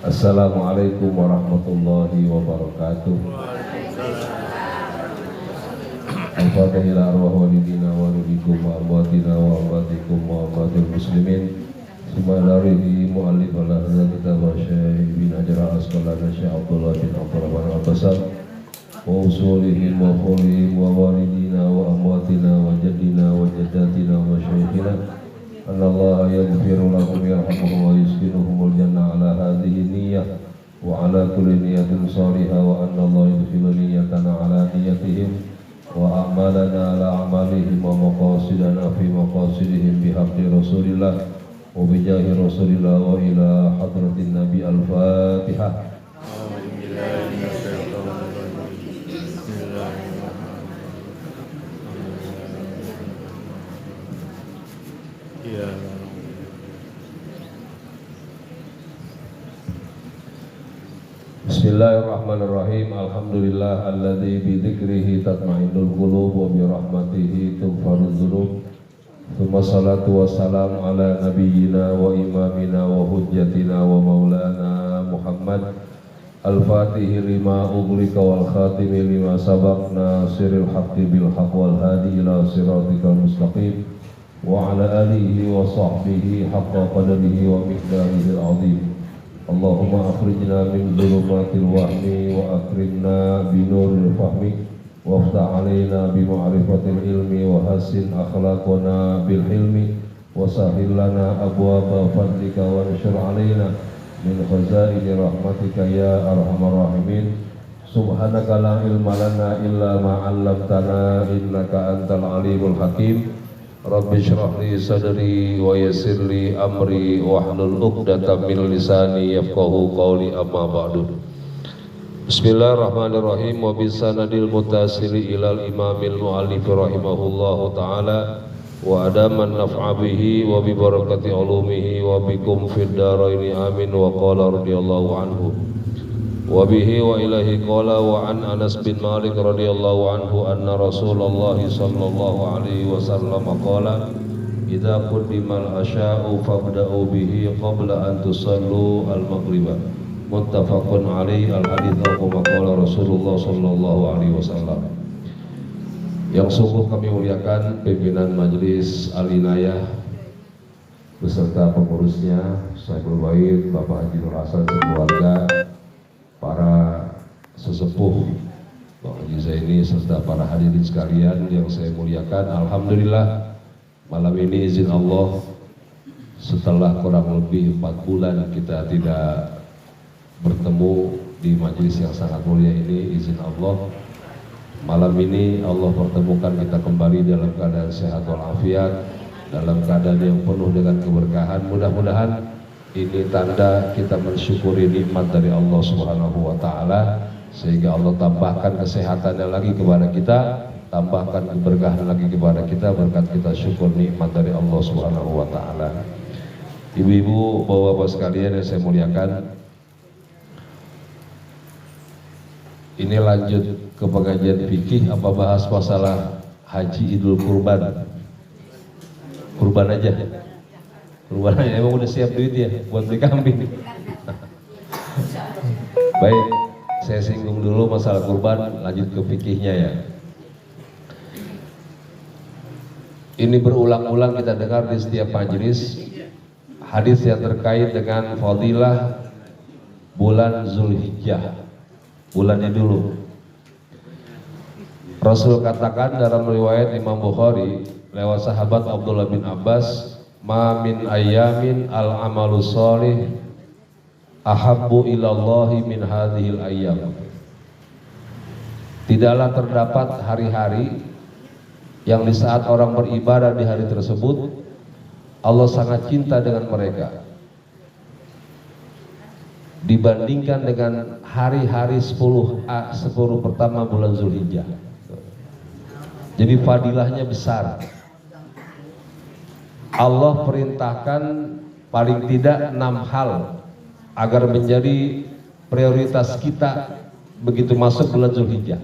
Assalamualaikum warahmatullahi wabarakatuh. Al-Fatihah ila arwah walidina wa rubikum wa amwatina wa amwatikum wa amwatil muslimin. Subhanallah mu'allif al-ahza kitab wa syekh bin Hajar al-Asqalani Syekh Abdullah bin Abdurrahman al-Basam wa usulihim wa khulihim wa walidina wa amwatina wa jaddina wa jaddatina wa syekhina anallaha yaghfiru lahum yarhamuhum wa yuskinuhumul jannah ala hadhihi niyyah wa ala kulli niyatin salihah wa anallaha yudkhilu niyyatana ala niyyatihim wa a'malana ala a'malihim wa maqasidana fi maqasidihim bihaqqi rasulillah wa bijahi rasulillah wa ila hadratin nabi al-fatihah. Bismillahirrahmanirrahim. Alhamdulillah alladzi bi dzikrihi tatma'innul qulub wa bi rahmatihi tughfarudz dzunub. Tsumma salatu wassalamu ala nabiyyina wa imamina wa hujjatina wa maulana Muhammad al-Fatih lima ughliqa wal khatimi lima sabaq nasiril haqqi bil haqq wal hadi ila siratikal mustaqim wa ala alihi wa sahbihi haqqa qadrihi wa miqdarihi al-'azim. Allahumma akhrijna min dhulumatil wahmi wa akrimna binuril fahmi waftah alaina bi ma'rifatil ilmi wa hasin akhlaqana bil hilmi wa sahhil lana abwaaba fadlika wa anshur alaina min khazaini rahmatika ya arhamar rahimin. Subhanaka la ilma lana illa ma 'allamtana innaka antal alimul hakim. Rabbi shrah li sadri wa yassir li amri wahlul 'uqdatam min lisani yafqahu qawli amma ba'du. Bismillahirrahmanirrahim. Wa bisanadil mutasili ilal imamil mu'allif rahimahullahu ta'ala wa adaman naf'a bihi wa bi barakati ulumihi wa bikum fid daraini amin. Wa qala radhiyallahu anhu wa bihi wa ilahi qala wa an Anas bin Malik radhiyallahu anhu anna Rasulullah sallallahu alaihi wasallam qala idza quddimal asya'u fabda'u bihi qabla an tusallu al-maghriba. Muttafaqun alaihi. Al-hadits wa qala Rasulullah sallallahu alaihi wasallam. Yang sungguh kami muliakan pimpinan Majelis Al-Inayah beserta pengurusnya, Syekhul Bait, Bapak Haji Nur Hasan sekeluarga, para sesepuh Pak Haji Zaini serta para hadirin sekalian yang saya muliakan. Alhamdulillah malam ini izin Allah setelah kurang lebih 4 bulan kita tidak bertemu di majelis yang sangat mulia ini, izin Allah malam ini Allah pertemukan kita kembali dalam keadaan sehat walafiat, dalam keadaan yang penuh dengan keberkahan. Mudah-mudahan ini tanda kita mensyukuri nikmat dari Allah Subhanahu wa ta'ala, sehingga Allah tambahkan kesehatannya lagi kepada kita, tambahkan keberkahan lagi kepada kita berkat kita syukur nikmat dari Allah Subhanahu wa ta'ala. Ibu-ibu, bapak-bapak sekalian yang saya muliakan, ini lanjut ke pengajian fikih apa bahas masalah haji idul kurban? Kurban aja. Kurban aja, emang udah siap duit ya buat beli kambing. Baik, saya singgung dulu masalah kurban, lanjut ke fikihnya ya. Ini berulang-ulang kita dengar di setiap majelis hadis yang terkait dengan fadilah bulan Zulhijjah. Bulannya dulu. Rasul katakan dalam riwayat Imam Bukhari lewat sahabat Abdullah bin Abbas, ma min ayyamin al-amalu sholih ahabbu ilallahi min hadhil ayyam. Tidaklah terdapat hari-hari yang di saat orang beribadah di hari tersebut Allah sangat cinta dengan mereka dibandingkan dengan hari-hari 10 pertama bulan Zulhijjah. Jadi fadilahnya besar. Allah perintahkan paling tidak 6 hal agar menjadi prioritas kita begitu masuk bulan Zulhijjah.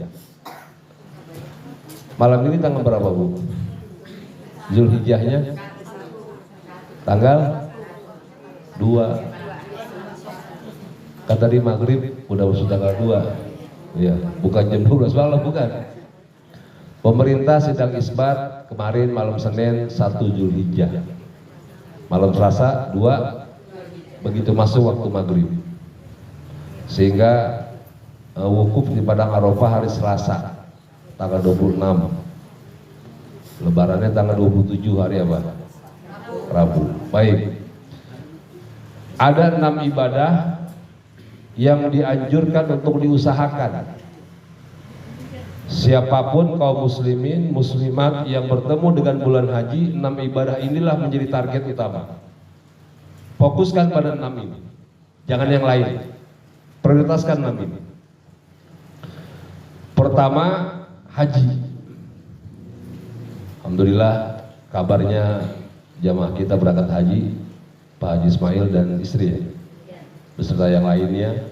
Malam ini tanggal berapa, Bu? Zulhijjahnya Tanggal 2. Kan tadi maghrib udah masuk tanggal 2. Ya, bukan jam 12 malam, bukan. Pemerintah sidang isbat kemarin malam Senin 1 Zulhijjah. Malam Selasa 2, begitu masuk waktu maghrib. Sehingga wukuf di Padang Arafah hari Selasa tanggal 26. Lebarannya tanggal 27 hari apa? Rabu. Baik. Ada 6 ibadah yang dianjurkan untuk diusahakan. Siapapun kaum muslimin, muslimat yang bertemu dengan bulan haji, 6 ibadah inilah menjadi target utama. Fokuskan pada 6 ini, jangan yang lain. Prioritaskan 6 ini. Pertama, haji. Alhamdulillah kabarnya jamaah kita berangkat haji, Pak Haji Ismail dan istri beserta yang lainnya.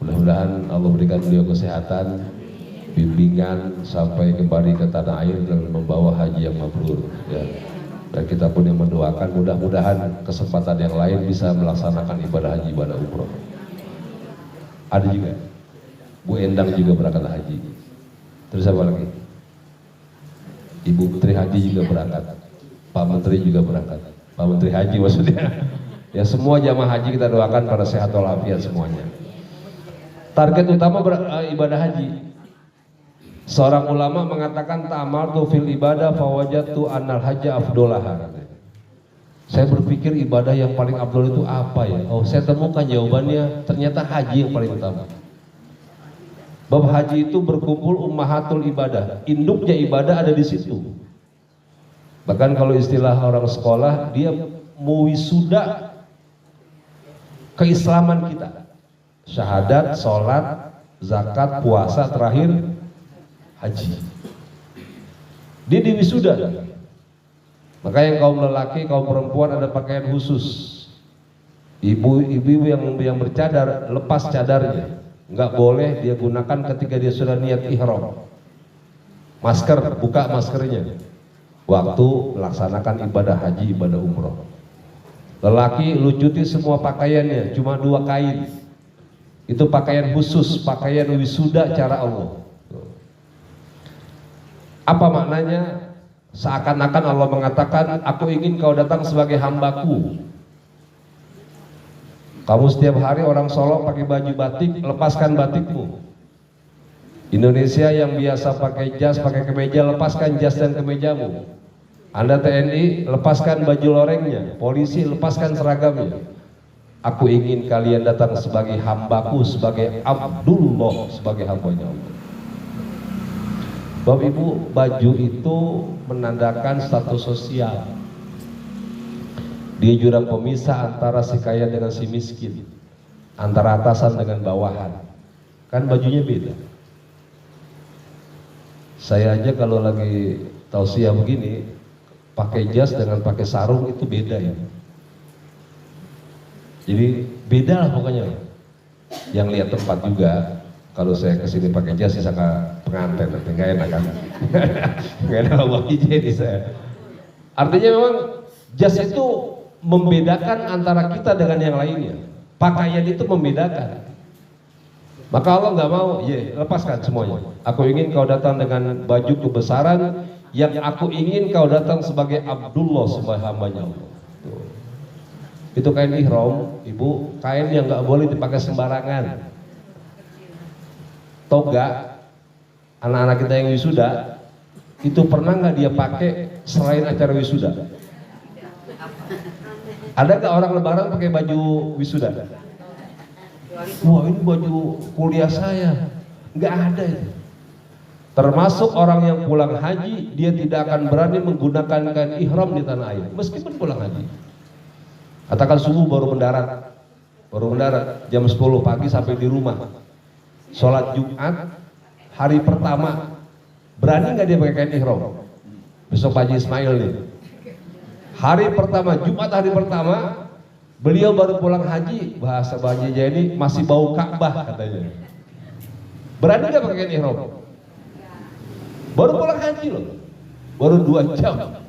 Mudah-mudahan Allah berikan beliau kesehatan, bimbingan sampai kembali ke tanah air dan membawa haji yang mabrur ya. Dan kita pun yang mendoakan mudah-mudahan kesempatan yang lain bisa melaksanakan ibadah haji, ibadah umroh. Ada juga Bu Endang juga berangkat haji. Terus apa lagi? Ibu Menteri Haji juga berangkat, Pak Menteri juga berangkat, Pak Menteri Haji maksudnya. Ya, semua jamaah haji kita doakan pada sehat walafiat semuanya. Target utama ibadah haji. Seorang ulama mengatakan ta'amaltu fil ibadah fawajadtu annal hajja afdolaha. Saya berpikir ibadah yang paling afdol itu apa ya? Oh, saya temukan jawabannya, ternyata haji yang paling utama. Bab haji itu berkumpul ummahatul ibadah, induknya ibadah ada di situ. Bahkan kalau istilah orang sekolah, dia mewisuda keislaman kita. Syahadat, sholat, zakat, puasa, terakhir haji. Dia diwisuda. Maka yang kaum lelaki, kaum perempuan ada pakaian khusus. Ibu-ibu yang bercadar lepas cadarnya, nggak boleh dia gunakan ketika dia sudah niat ihram. Masker, buka maskernya waktu melaksanakan ibadah haji, ibadah umroh. Lelaki lucuti semua pakaiannya, cuma 2 kain. Itu pakaian khusus, pakaian wisuda cara Allah. Apa maknanya? Seakan-akan Allah mengatakan, aku ingin kau datang sebagai hambaku. Kamu setiap hari orang Solo pakai baju batik, lepaskan batikmu. Indonesia yang biasa pakai jas, pakai kemeja, lepaskan jas dan kemejamu. Anda TNI, lepaskan baju lorengnya. Polisi, lepaskan seragamnya. Aku ingin kalian datang sebagai hambaku, sebagai Abdullah, sebagai hambanya Allah. Bapak Ibu, baju itu menandakan status sosial. Dia jurang pemisah antara si kaya dengan si miskin, antara atasan dengan bawahan. Kan bajunya beda. Saya aja kalau lagi tausiah begini, pakai jas dengan pakai sarung itu beda ya. Jadi beda lah pokoknya. Yang lihat tempat juga. Kalau saya kesini pakai jas, saya sangat pengantin, nanti nggak enak kan? Nggak enak Allah jadi saya. Artinya memang jas itu membedakan antara kita dengan yang lainnya. Pakaian itu membedakan. Maka Allah nggak mau, lepaskan semuanya. Aku ingin kau datang dengan baju kebesaran, yang aku ingin kau datang sebagai Abdullah, sebagai hambanya Allah. Itu kain ihram, ibu, kain yang nggak boleh dipakai sembarangan. Toga, anak-anak kita yang wisuda, itu pernah nggak dia pakai selain acara wisuda? Ada nggak orang lebaran pakai baju wisuda? Wah, ini baju kuliah saya. Nggak ada itu. Termasuk orang yang pulang haji, dia tidak akan berani menggunakan kain ihram di tanah air, meskipun pulang haji. Katakan subuh baru mendarat jam 10 pagi sampai di rumah. Sholat Jumat hari pertama, berani nggak dia pakai kain ihram? Besok Pak Haji Ismail nih. Hari pertama, Jumat hari pertama, beliau baru pulang haji, bahasa Pak Haji ini masih bau Ka'bah katanya. Berani nggak pakai kain ihram? Baru pulang haji loh, baru 2 jam.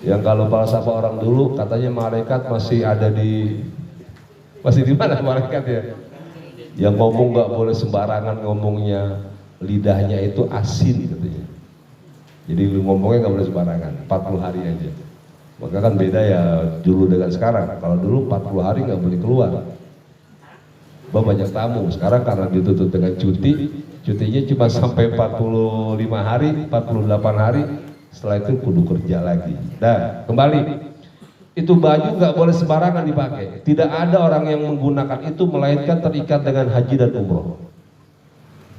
Yang kalau falsafah orang dulu katanya malaikat masih di mana malaikat ya? Yang ngomong nggak boleh sembarangan ngomongnya, lidahnya itu asin katanya. Jadi ngomongnya nggak boleh sembarangan, 40 hari aja. Maka kan beda ya dulu dengan sekarang. Kalau dulu 40 hari nggak boleh keluar. Banyak tamu. Sekarang karena ditutup dengan cutinya cuma sampai 45 hari, 48 hari. Setelah itu kudu kerja lagi. Nah, kembali. Itu baju nggak boleh sembarangan dipakai. Tidak ada orang yang menggunakan itu melainkan terikat dengan haji dan umroh.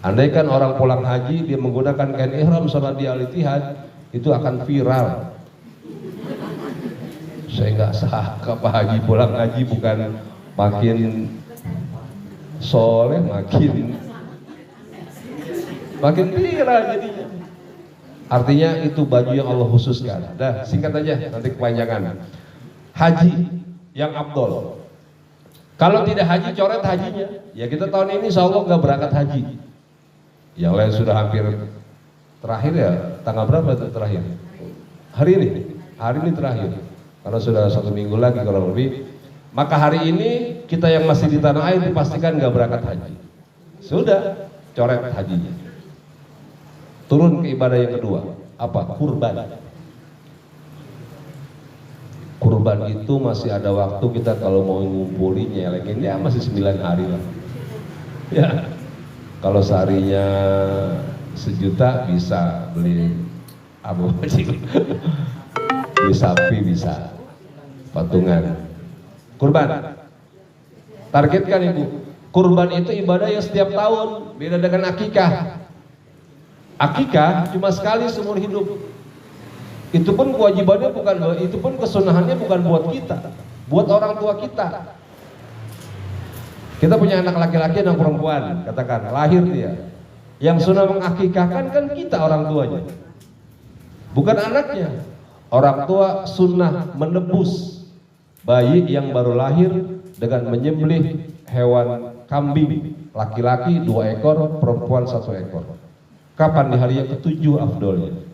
Andaikan orang pulang haji dia menggunakan kain ihram sholat di Al-Ittihad, itu akan viral. Saya nggak sangka Pak Haji pulang haji bukan makin soleh, makin viral jadinya. Artinya itu baju yang Allah khususkan. Dah, singkat aja, nanti kepanjangan. Haji yang afdol. Kalau tidak haji, coret hajinya. Ya kita tahun ini insya Allah nggak berangkat haji. Yang lain sudah hampir terakhir ya. Tanggal berapa itu terakhir? Hari ini terakhir. Karena sudah 1 minggu lagi kurang lebih. Maka hari ini kita yang masih di tanah air dipastikan nggak berangkat haji. Sudah, coret hajinya. Turun ke ibadah yang kedua, apa? Kurban. Kurban itu masih ada waktu kita kalau mau ngumpulin nyelengin ya masih 9 hari lah. Ya, kalau seharinya 1 juta bisa beli beli sapi, bisa patungan. Kurban. Targetkan ibu. Kurban itu ibadah yang setiap tahun, beda dengan akikah. Akikah cuma sekali seumur hidup. Itu pun kewajibannya bukan, itu pun kesunahannya bukan buat kita, buat orang tua kita. Kita punya anak laki-laki dan perempuan, katakan lahir dia. Yang sunnah mengakikahkan kan kita orang tuanya, bukan anaknya. Orang tua sunnah menebus bayi yang baru lahir dengan menyembelih hewan kambing, laki-laki 2 ekor, perempuan 1 ekor. Kapan? Di hari yang ke-7 afdolnya.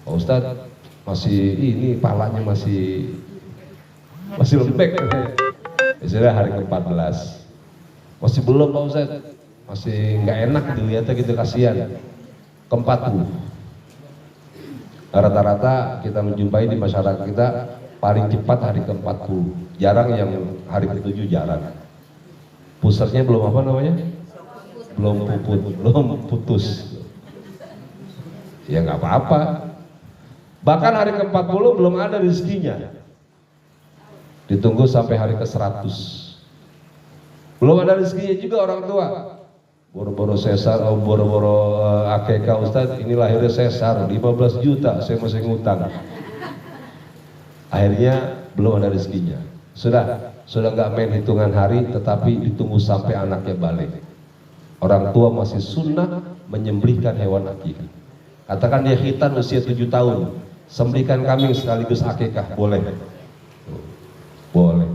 Pak Ustadz masih ini palanya masih lembek. Misalnya hari ke-14 masih belum Pak Ustadz, masih nggak enak dilihatnya gitu, kasihan. Ke-40 rata-rata kita menjumpai di masyarakat kita paling cepat hari ke-40, jarang yang hari ke-7, jarang. Pusatnya belum apa namanya? Belum putus. Ya nggak apa-apa. Bahkan hari ke-40 belum ada rezekinya. Ditunggu sampai hari ke-100. Belum ada rezekinya juga orang tua. Boro-boro sesar, boro-boro akekah Ustadz, ini lahirnya sesar 15 juta, saya masih ngutang. Akhirnya belum ada rezekinya. Sudah nggak main hitungan hari, tetapi ditunggu sampai anaknya balik. Orang tua masih sunnah menyembelihkan hewan akikah. Katakan dia khitan usia 7 tahun, sembelihkan kambing sekaligus akikah, boleh. Boleh.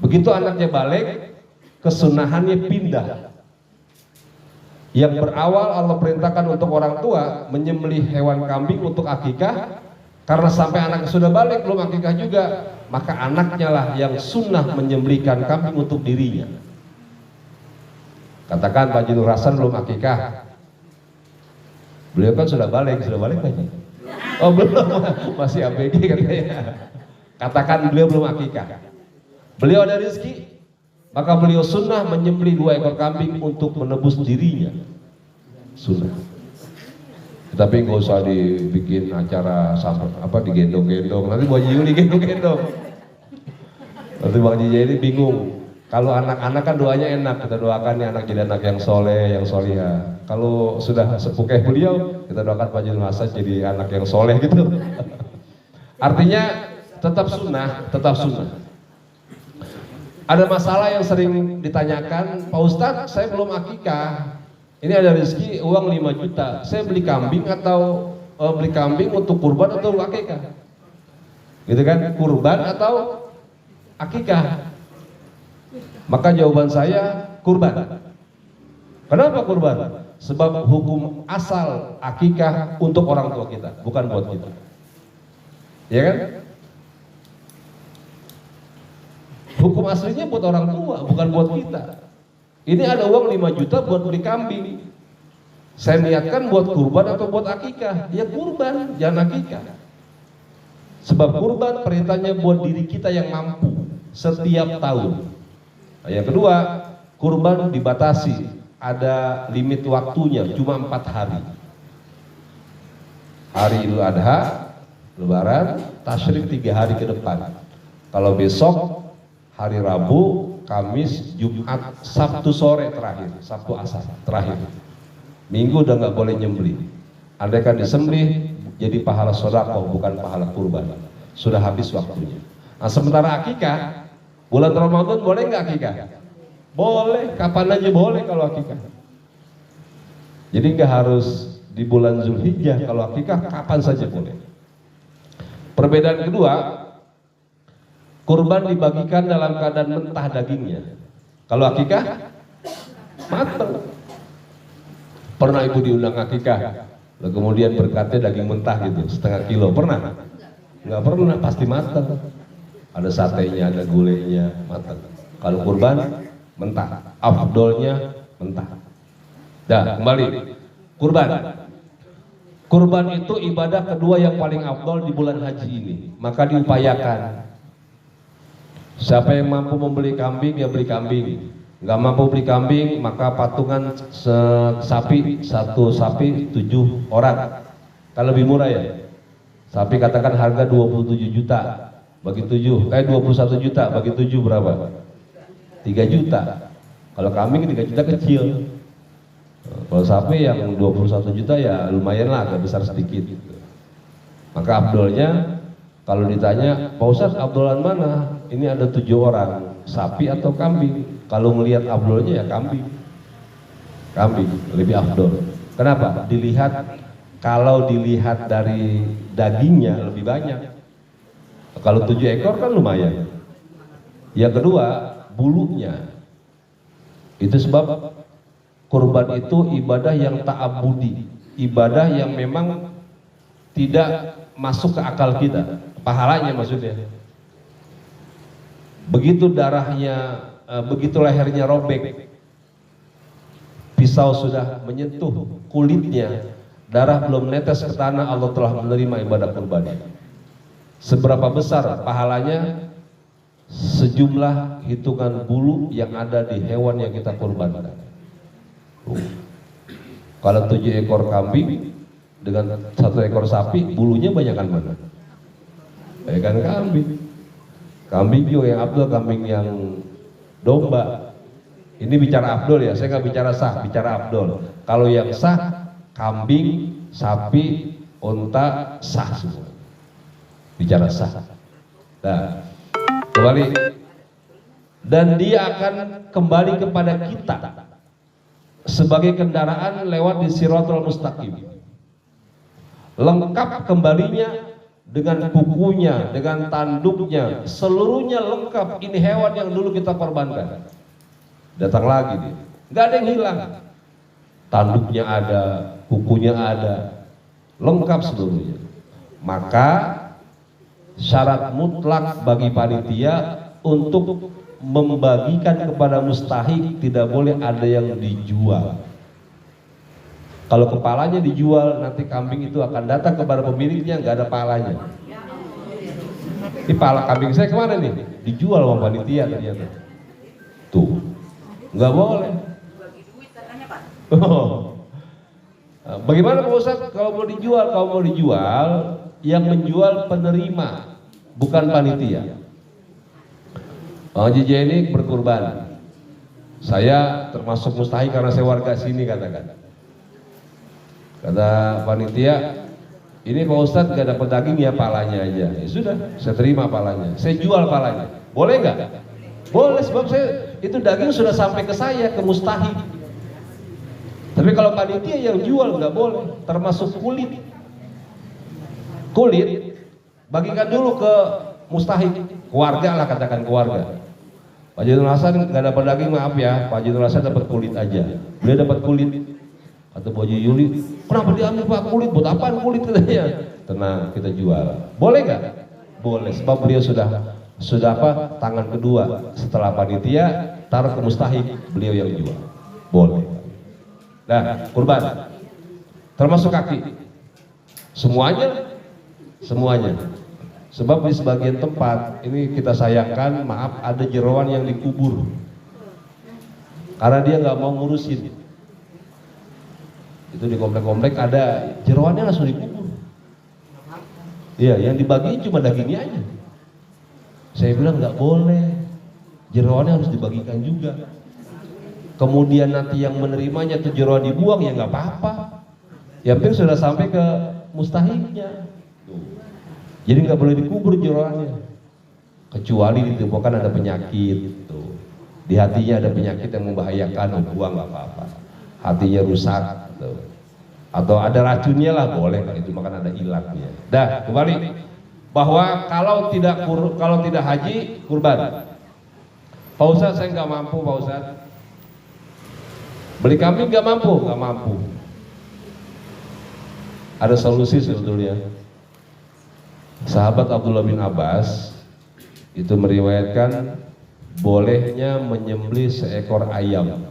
Begitu anaknya balik, kesunahannya pindah. Yang berawal Allah perintahkan untuk orang tua menyembelih hewan kambing untuk akikah, karena sampai anaknya sudah balik belum akikah juga, maka anaknya lah yang sunnah menyembelihkan kambing untuk dirinya. Katakan Pak Jinur Hasan belum akikah, beliau kan sudah balik Pak Ji? Oh belum, masih ABG katanya. Katakan beliau belum akikah, beliau ada rezeki, maka beliau sunnah menyembelih 2 ekor kambing untuk menebus dirinya. Sunnah. Tapi nggak usah dibikin acara digendong-gendong. Nanti Bang Haji digendong-gendong. Nanti Bang Haji ini bingung. Kalau anak-anak kan doanya enak, kita doakan ya anak jadi anak yang soleh, yang solihah. Kalau sudah sepuh kayak beliau, kita doakan Pak Jinur Hasan jadi anak yang soleh gitu. Artinya tetap sunnah. Ada masalah yang sering ditanyakan, Pak Ustadz saya belum akikah, ini ada rezeki uang 5 juta, saya beli kambing atau beli kambing untuk kurban atau akikah? Gitu kan, kurban atau akikah? Maka jawaban saya kurban. Kenapa kurban? Sebab hukum asal akikah untuk orang tua kita, bukan buat kita. ya kan? Hukum aslinya buat orang tua, bukan buat kita. Ini ada uang 5 juta buat beli kambing. Saya niatkan buat kurban atau buat akikah? Ya kurban, jangan akikah. Sebab kurban perintahnya buat diri kita yang mampu setiap tahun. Nah, yang kedua, kurban dibatasi, ada limit waktunya, cuma 4 hari. Hari Idul Adha, Lebaran, Tasyrik 3 hari ke depan. Kalau besok, hari Rabu, Kamis, Jumat, Sabtu sore terakhir, Sabtu asar terakhir. Minggu udah nggak boleh nyembelih. Andaikan disembelih jadi pahala sedekah bukan pahala kurban. Sudah habis waktunya. Nah, sementara akikah, bulan Ramadan boleh nggak akikah? Boleh, kapan aja boleh kalau akikah. Jadi nggak harus di bulan Zulhijjah, kalau akikah kapan saja boleh. Perbedaan kedua, kurban dibagikan dalam keadaan mentah dagingnya. Kalau akikah matang. Pernah ibu diundang akikah, lalu kemudian berkatnya daging mentah gitu, setengah kilo, pernah? Nggak pernah, pasti matang. Ada satenya, ada gulainya, matang. Kalau kurban, mentah. Afdolnya mentah. Dah, kembali. Kurban. Kurban itu ibadah kedua yang paling afdol di bulan haji ini. Maka diupayakan. Siapa yang mampu membeli kambing, ya beli kambing. Nggak mampu beli kambing, maka patungan sapi, 1 sapi 7 orang. Kalau lebih murah ya. Sapi katakan harga 27 juta, bagi 21 juta, bagi 7 berapa? 3 juta. Kalau kambing 3 juta kecil. Kalau sapi yang 21 juta ya lumayan lah, agak besar sedikit. Maka abdolnya, kalau ditanya, Pak Ustadz abdolan mana? Ini ada 7 orang, sapi atau kambing? Kalau melihat abdolnya ya kambing. Kambing lebih abdol. Kenapa? Kalau dilihat dari dagingnya lebih banyak. Kalau 7 ekor kan lumayan. Yang kedua, bulunya. Itu sebab kurban itu ibadah yang ta'abudi, ibadah yang memang tidak masuk ke akal kita, pahalanya maksudnya. Begitu darahnya, begitu lehernya robek, pisau sudah menyentuh kulitnya, darah belum netes ke tanah, Allah telah menerima ibadah kurban. Seberapa besar pahalanya? Sejumlah hitungan bulu yang ada di hewan yang kita kurbankan. Kalau 7 ekor kambing dengan 1 ekor sapi, bulunya banyakan mana? Banyakan kambing. Kambing juga yang abdul, kambing yang domba. Ini bicara abdul ya, saya nggak bicara sah, bicara abdul. Kalau yang sah, kambing, sapi, unta, sah semua. Bicara sah. Nah, kembali. Dan dia akan kembali kepada kita sebagai kendaraan lewat di Siratul Mustaqim. Lengkap kembalinya dengan kukunya, dengan tanduknya, seluruhnya lengkap. Ini hewan yang dulu kita korbankan. Datang lagi nih, nggak ada yang hilang. Tanduknya ada, kukunya ada, lengkap seluruhnya. Maka syarat mutlak bagi panitia untuk membagikan kepada mustahik, tidak boleh ada yang dijual. Kalau kepalanya dijual, nanti kambing itu akan datang kepada pemiliknya, nggak ada palanya. Ini pala kambing saya kemana nih? Dijual sama panitia ternyata. Tuh, nggak boleh. Oh. Bagaimana Pak Ustadz kalau mau dijual? Kalau mau dijual, yang menjual penerima, bukan panitia. Haji ini berkurban. Saya termasuk mustahik karena saya warga sini, katakan. Kata panitia, ini Pak Ustadz gak dapat daging ya, palanya aja. Ya sudah, saya terima palanya. Saya jual palanya. Boleh nggak? Boleh, sebab saya itu daging sudah sampai ke saya, ke mustahik. Tapi kalau panitia yang jual nggak boleh, termasuk kulit. Kulit bagikan dulu ke mustahik, keluarga lah, katakan keluarga. Pak Jidul Hasan nggak dapat daging, maaf ya, Pak Jidul Hasan dapat kulit aja. Beliau dapat kulit. Atau baju Yuli, kenapa diambil Pak kulit? Buat apaan kulit katanya? Tenang, kita jual. Boleh nggak? Boleh, sebab beliau sudah apa? Tangan kedua setelah panitia taruh ke mustahik, beliau yang jual. Boleh. Nah, kurban termasuk kaki. Semuanya. Sebab di sebagian tempat ini kita sayangkan, maaf, ada jeroan yang dikubur karena dia nggak mau ngurusin. Itu di komplek-komplek ada jeroannya langsung dikubur. Iya, yang dibagi cuma dagingnya aja. Saya bilang nggak boleh, jeroannya harus dibagikan juga. Kemudian nanti yang menerimanya tuh jeroan dibuang, ya nggak apa-apa. Yang penting sudah sampai ke mustahiknya. Jadi nggak boleh dikubur jeroannya, kecuali ditemukan ada penyakit. Tuh. Di hatinya ada penyakit yang membahayakan, buang nggak apa-apa. Hatinya rusak. Tuh. Atau ada racunnya lah boleh, itu makan ada ilatnya. Dah, kembali bahwa kalau tidak haji kurban. Pak Ustadz, saya nggak mampu Pak Ustadz. Beli kambing nggak mampu. Ada solusi sebetulnya. Sahabat Abdullah bin Abbas itu meriwayatkan bolehnya menyembelih seekor ayam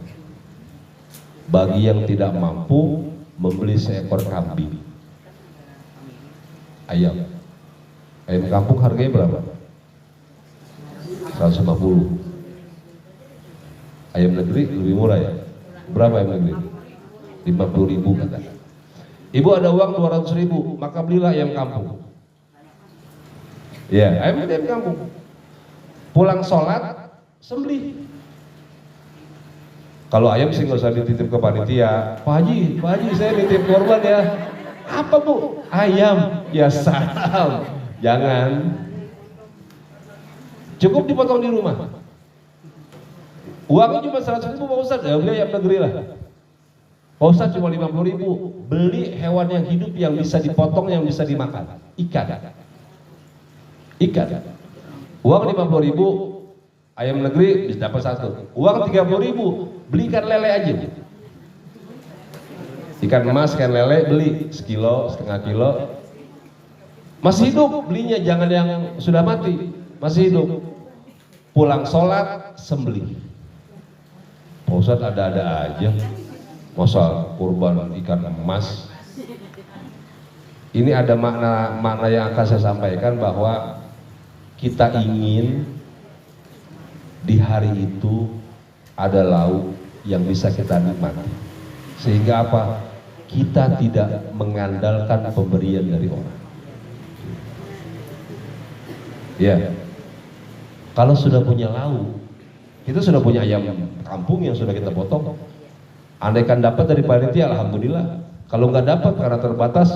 bagi yang tidak mampu membeli seekor kambing. Ayam kampung harganya berapa? 150. Ayam negeri lebih murah ya. Berapa ayam negeri? 50.000 kata. Ibu ada uang 200.000, maka belilah ayam kampung. Ya, ayam kampung. Pulang sholat sembelih. Kalau ayam sih nggak usah dititip ke panitia. Pak Haji saya nitip korban ya. Apa Bu? Ayam. Ya salam. Jangan. Cukup dipotong di rumah. Uangnya cuma 100.000 Pak Ustadz. Ya beli ayam negeri lah. Pak Ustadz cuma 50.000. Beli hewan yang hidup yang bisa dipotong, yang bisa dimakan. Ikan. Uang 50.000. Ayam negeri bisa dapat 1. Uang 30.000, beli ikan lele aja. Ikan emas, ikan lele beli sekilo, setengah kilo. Masih hidup belinya, jangan yang sudah mati. Masih hidup. Pulang sholat sembelih. Pak Ustadz ada-ada aja. Masa kurban ikan emas. Ini ada makna yang akan saya sampaikan, bahwa kita ingin di hari itu ada lauk yang bisa kita nikmati, sehingga apa? Kita tidak mengandalkan pemberian dari orang. Ya, kalau sudah punya lauk, kita sudah punya ayam kampung yang sudah kita potong. Andaikan dapat dari panitia, alhamdulillah. Kalau nggak dapat karena terbatas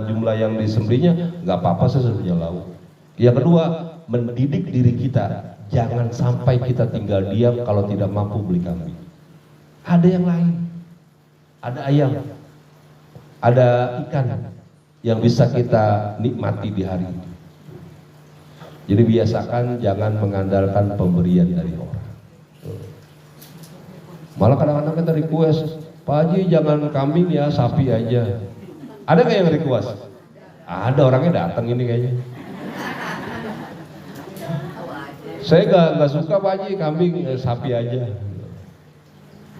jumlah yang disembelihnya, nggak apa-apa, saya sudah punya lauk. Yang kedua, mendidik diri kita. Jangan sampai kita tinggal diam kalau tidak mampu beli kambing. Ada yang lain, ada ayam, ada ikan yang bisa kita nikmati di hari itu. Jadi biasakan jangan mengandalkan pemberian dari orang. Malah kadang-kadang kita request, Pak Haji jangan kambing ya, sapi aja. Ada nggak yang request? Ada, orangnya datang ini kayaknya. Saya nggak suka Pak Haji, kambing, sapi aja.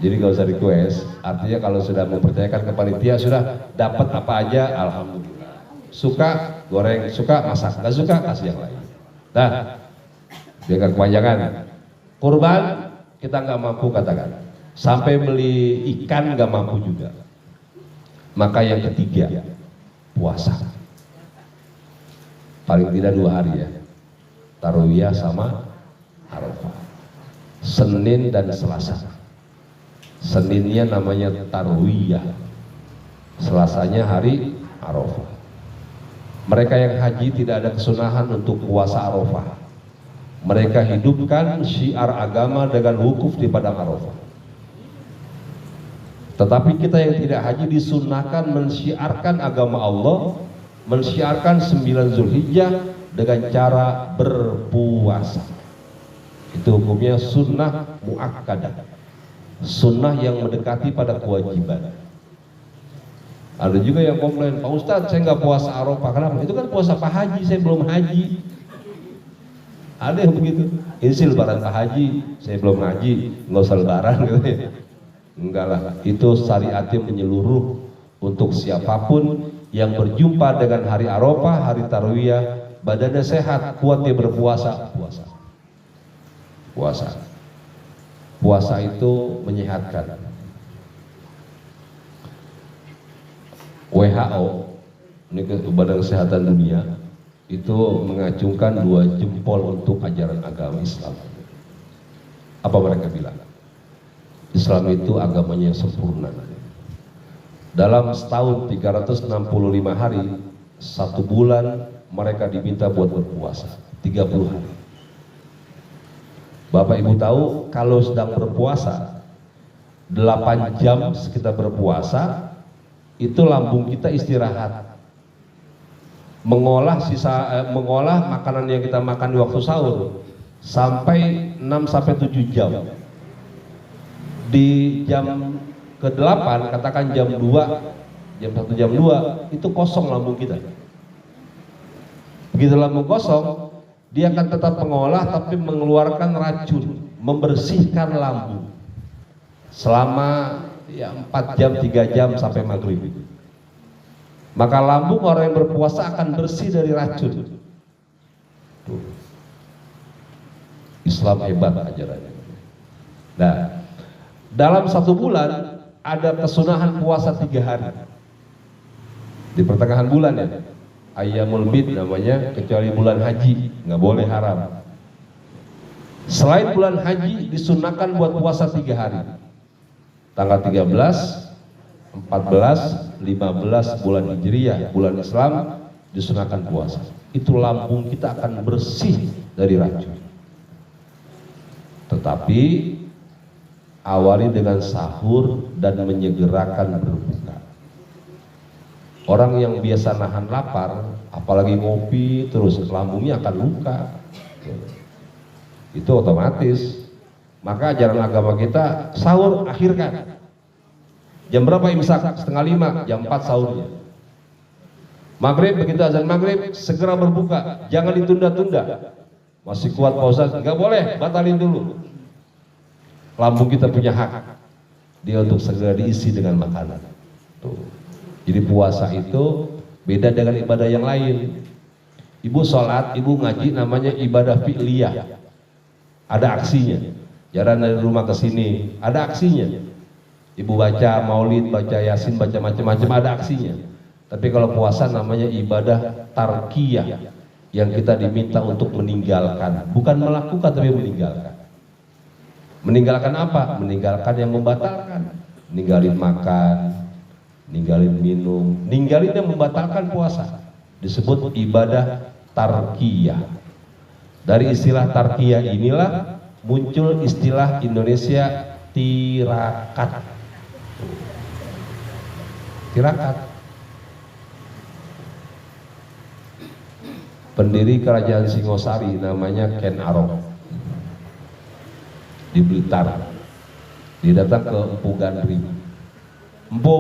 Jadi nggak usah request. Artinya kalau sudah mempercayakan ke panitia, sudah dapat apa aja, alhamdulillah. Suka goreng, suka masak, nggak suka kasih yang lain. Nah, biar kepanjangan. Kurban kita nggak mampu katakan. Sampai beli ikan nggak mampu juga. Maka yang ketiga, puasa. Paling tidak 2 hari ya. Tarwiyah sama Arafah, Senin dan Selasa. Seninnya namanya Tarwiyah, Selasanya hari Arafah. Mereka yang haji tidak ada kesunahan untuk puasa Arafah. Mereka hidupkan syiar agama dengan wukuf di padang Arafah. Tetapi kita yang tidak haji disunahkan mensyiarkan agama Allah, mensyiarkan 9 Zulhijjah dengan cara berpuasa. Itu hukumnya sunnah muakkadah, sunnah yang mendekati pada kewajiban. Ada juga yang komplain, Pak Ustadz saya nggak puasa Arafah, kenapa? Itu kan puasa Pak Haji, saya belum haji. Ada yang begitu, ini sih lebaran Pak Haji, saya belum haji, nggak usah lebaran gitu ya. Enggak lah, itu syariatnya menyeluruh untuk siapapun yang berjumpa dengan hari Arafah, hari Tarwiyah, badannya sehat, kuat dia berpuasa, puasa itu menyehatkan. WHO, ini Badan Kesehatan Dunia, itu mengacungkan 2 jempol untuk ajaran agama Islam. Apa mereka bilang? Islam itu agamanya yang sempurna. Dalam setahun 365 hari, 1 bulan mereka diminta buat berpuasa 30 hari. Bapak Ibu tahu kalau sedang berpuasa 8 jam kita berpuasa, itu lambung kita istirahat, mengolah makanan yang kita makan di waktu sahur sampai 6-7 jam. Di jam ke-8, katakan jam 2, jam 1, jam 2, itu kosong lambung kita. Begitu lambung kosong, dia akan tetap mengolah tapi mengeluarkan racun, membersihkan lambung selama 4 jam, 3 jam sampai maghrib. Maka lambung orang yang berpuasa akan bersih dari racun. Islam hebat ajarannya. Nah, dalam 1 bulan ada kesunahan puasa 3 hari. Di pertengahan bulan ya, Ayyamul Bid namanya, kecuali bulan haji, nggak boleh haram. Selain bulan haji disunahkan buat puasa 3 hari. Tanggal 13, 14, 15 bulan Hijriyah, bulan Islam disunahkan puasa. Itu lambung kita akan bersih dari racun. Tetapi awali dengan sahur dan menyegerakan berbuka. Orang yang biasa nahan lapar, apalagi ngopi terus, lambungnya akan luka. Itu otomatis. Maka ajaran agama kita, sahur akhirkan. Jam berapa imsak? 4:30, jam 4 sahurnya. Maghrib, begitu azan maghrib, segera berbuka, jangan ditunda-tunda. Masih kuat Pak Ustaz? Nggak boleh, batalin dulu. Lambung kita punya hak, dia untuk segera diisi dengan makanan. Tuh. Jadi puasa itu beda dengan ibadah yang lain. Ibu sholat, ibu ngaji, namanya ibadah fi'liyah. Ada aksinya. Jalan dari rumah ke sini, ada aksinya. Ibu baca maulid, baca yasin, baca macam-macam, ada aksinya. Tapi kalau puasa namanya ibadah tarkiyah, yang kita diminta untuk meninggalkan, bukan melakukan tapi meninggalkan. Meninggalkan apa? Meninggalkan yang membatalkan. Ninggalin makan, ninggalin minum, ninggalin yang membatalkan puasa. Disebut ibadah tarkiyah. Dari istilah tarkiyah inilah muncul istilah Indonesia tirakat. Tirakat. Pendiri kerajaan Singosari namanya Ken Arok di Blitar. Dia datang ke Empu Gandri. Empu,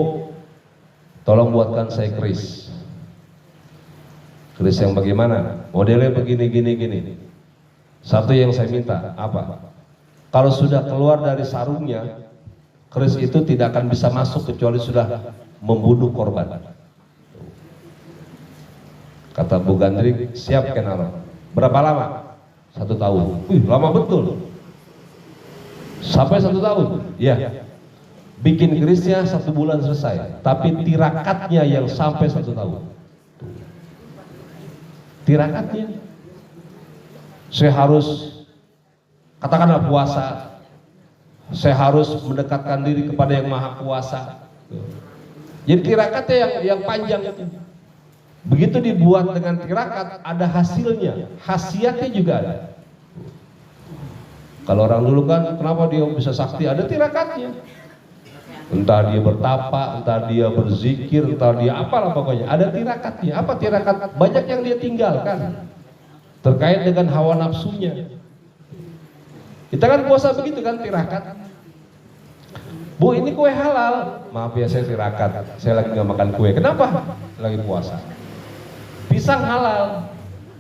tolong buatkan saya keris. Keris yang bagaimana? Modelnya begini, gini. Satu yang saya minta, apa? Kalau sudah keluar dari sarungnya, keris itu tidak akan bisa masuk kecuali sudah membunuh korban. Kata Bu Gandri, siap Ken Arok. Berapa lama? 1 tahun. Wih, lama betul. Sampai 1 tahun? Ya. Bikin kerisnya 1 bulan selesai. Tapi tirakatnya yang sampai 1 tahun. Tirakatnya. Saya harus, katakanlah puasa, saya harus mendekatkan diri kepada yang maha kuasa. Jadi tirakatnya yang panjang itu. Begitu dibuat dengan tirakat, ada hasilnya, khasiatnya juga ada. Kalau orang dulu kan, kenapa dia bisa sakti? Ada tirakatnya. Entah dia bertapa, entah dia berzikir, entah dia apalah pokoknya. Ada tirakatnya. Apa tirakat? Banyak yang dia tinggalkan terkait dengan hawa nafsunya. Kita kan puasa begitu kan, tirakat. Bu ini kue halal. Maaf ya saya tirakat, saya lagi nggak makan kue. Kenapa? Lagi puasa. Pisang halal.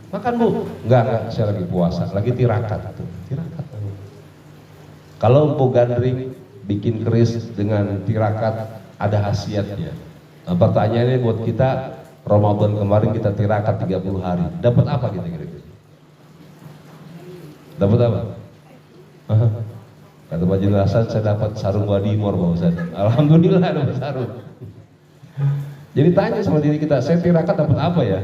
Makan bu? Enggak, saya lagi puasa, lagi tirakat. Tirakat. Kalau empuk gandring bikin keris dengan tirakat ada khasiatnya. Nah, pertanyaannya buat kita, Ramadan kemarin kita tirakat 30 hari. Dapat apa kita kira-kira? Dapat apa? Kata Pak Jenderal Hasan, saya dapat sarung wadimor Pak Ustaz. Alhamdulillah dapat sarung. Jadi tanya sama diri kita, saya tirakat dapat apa ya?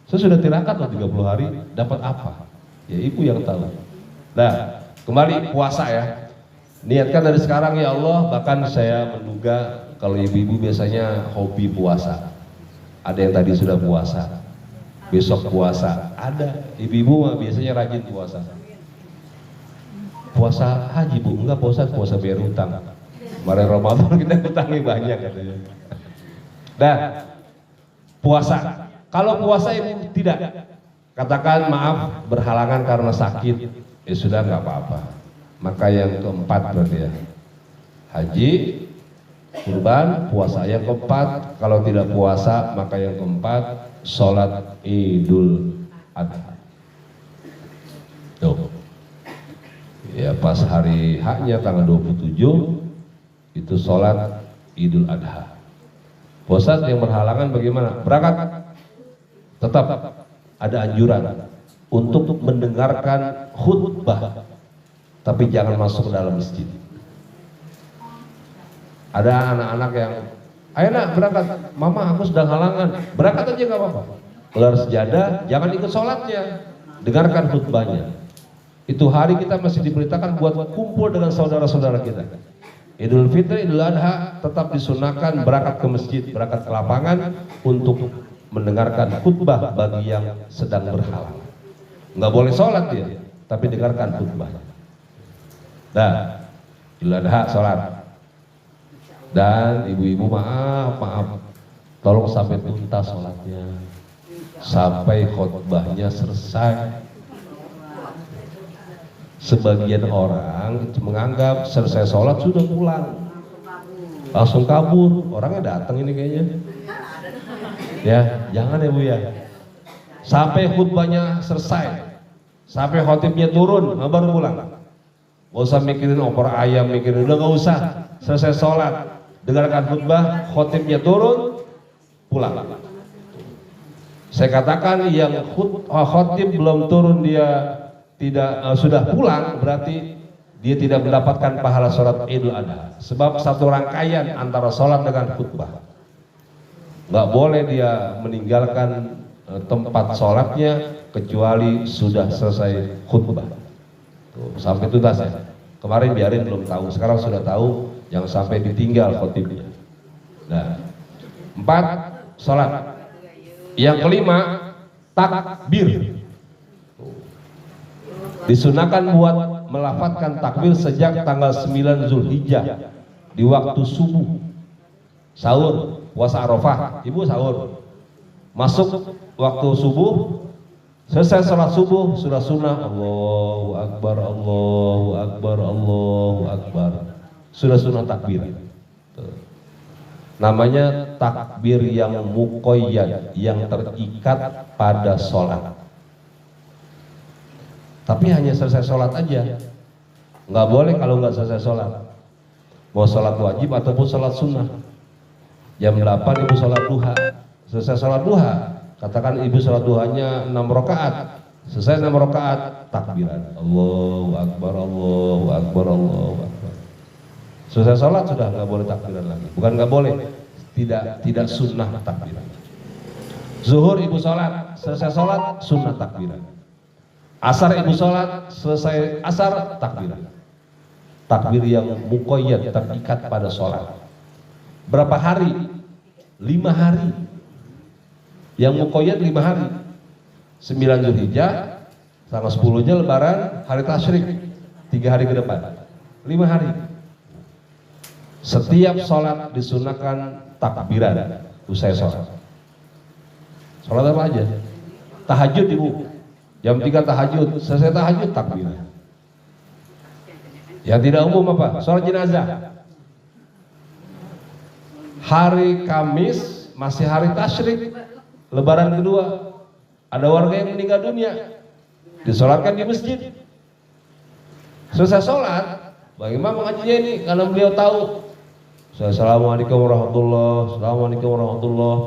Saya sudah tirakat loh 30 hari, dapat apa? Ya ibu yang tahu. Nah, kembali puasa ya. Niatkan dari sekarang ya Allah, bahkan saya menduga kalau ibu-ibu biasanya hobi puasa. Ada yang tadi sudah puasa, besok puasa. Ada ibu-ibu mah biasanya rajin puasa. Puasa haji bu, enggak puasa bayar hutang. Kemarin Ramadan kita hutangnya banyak katanya. Nah, puasa. Kalau puasa ibu tidak, katakan maaf berhalangan karena sakit, ya sudah nggak apa-apa. Maka yang keempat berarti ya, haji, kurban, puasa. Yang keempat, kalau tidak puasa maka yang keempat sholat Idul Adha. Tuh. Ya pas hari haknya tanggal 27 itu sholat Idul Adha. Puasa yang berhalangan bagaimana? Berangkat. Tetap ada anjuran untuk mendengarkan khutbah, tapi jangan masuk ke dalam masjid. Ada anak-anak yang, ayo nak berangkat, mama aku sedang halangan, berangkat aja nggak apa-apa. Gelar sejadah, jangan ikut sholatnya, dengarkan khutbahnya. Itu hari kita masih diberitakan buat kumpul dengan saudara-saudara kita. Idul Fitri, Idul Adha tetap disunahkan berangkat ke masjid, berangkat ke lapangan untuk mendengarkan khutbah bagi yang sedang berhalangan. Nggak boleh sholat dia, tapi dengarkan khutbah. Nah, Idul Adha sholat. Dan ibu-ibu maaf, tolong sampai tuntas sholatnya, sampai khutbahnya selesai. Sebagian orang menganggap selesai sholat sudah pulang, langsung kabur. Orangnya datang ini kayaknya. Ya, jangan ya bu ya. Sampai khutbahnya selesai, sampai khotibnya turun, baru pulang. Gak usah mikirin opor ayam, mikirin udah gak usah. Selesai sholat, dengarkan khutbah, khotibnya turun, pulang. Saya katakan yang khotib belum turun dia tidak sudah pulang, berarti dia tidak mendapatkan pahala sholat Idul Adha. Sebab satu rangkaian antara sholat dengan khutbah. Nggak boleh dia meninggalkan tempat sholatnya kecuali sudah selesai khutbah. Tuh, sampai tuntas ya. Kemarin biarin belum tahu, sekarang sudah tahu, jangan sampai ditinggal khutibnya. Nah, 4 sholat. Yang kelima takbir. Disunahkan buat melafadzkan takbir sejak tanggal 9 Zulhijjah di waktu subuh. Sahur, puasa Arafah, ibu sahur. Masuk waktu subuh, selesai sholat subuh, sudah sunnah Allahu Akbar, Allahu Akbar, Allahu Akbar. Sudah sunnah takbir. Namanya takbir yang muqayyad, yang terikat pada sholat. Tapi hanya selesai sholat aja, nggak boleh kalau nggak selesai sholat. Mau sholat wajib ataupun sholat sunnah. Jam 8 ibu sholat duha, selesai sholat duha, katakan ibu sholat duhanya 6 rakaat, selesai 6 rakaat takbiran Allahu Akbar, Allahu Akbar, Allahu Akbar. Selesai sholat sudah nggak boleh takbiran lagi. Bukan nggak boleh, tidak sunnah takbiran. Zuhur ibu sholat, selesai sholat sunnah takbiran. Asar ibu sholat, selesai asar takbiran. Takbir yang muqayyad, terikat pada sholat. Berapa hari? 5 hari. Yang muqayyad 5 hari. 9 Zulhijjah, tanggal 10-nya lebaran, hari tasyrik, 3 hari ke depan. 5 hari. Setiap sholat disunahkan takbiran usai sholat. Sholat apa aja? Tahajud ibu, jam 3 tahajud, selesai tahajud takbiran. Yang tidak umum apa? Sholat jenazah. Hari Kamis masih hari tasyrik, lebaran kedua, ada warga yang meninggal dunia, disolatkan di masjid. Selesai sholat, Bang Imam mengajinya ini karena beliau tahu. Assalamualaikum warahmatullahi, assalamualaikum warahmatullahi,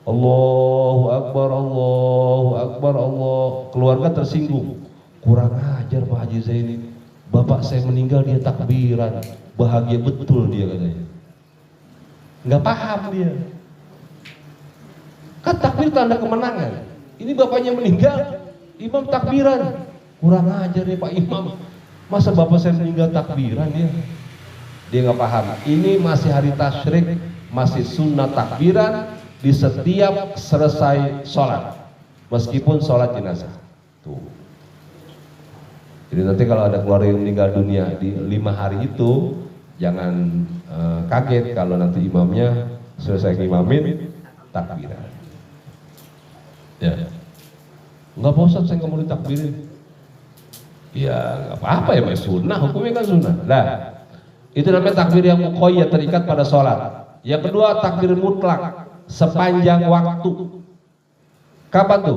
Allahu Akbar, Allahu Akbar, Allah. Keluarga tersinggung, kurang ajar Pak Haji saya ini. Bapak saya meninggal dia takbiran, bahagia betul dia katanya. Nggak paham dia. Kan takbir tanda kemenangan. Ini bapaknya meninggal, imam takbiran. Kurang ajar ya Pak Imam. Masa bapak saya meninggal takbiran dia? Dia nggak paham. Ini masih hari tasyrik, masih sunnah takbiran di setiap selesai sholat, meskipun sholat jenazah. Tuh. Jadi nanti kalau ada keluarga yang meninggal dunia di 5 hari itu, jangan kaget kalau nanti imamnya selesai ngimamin takbiran. Ya, nggak Pak Ustadz, saya nggak mau ditakbirin. Ya nggak apa-apa ya, Mas, sunnah, hukumnya kan sunnah. Nah, itu namanya takbir yang muqayyad, terikat pada sholat. Yang kedua takbir mutlak sepanjang waktu. Kapan tuh?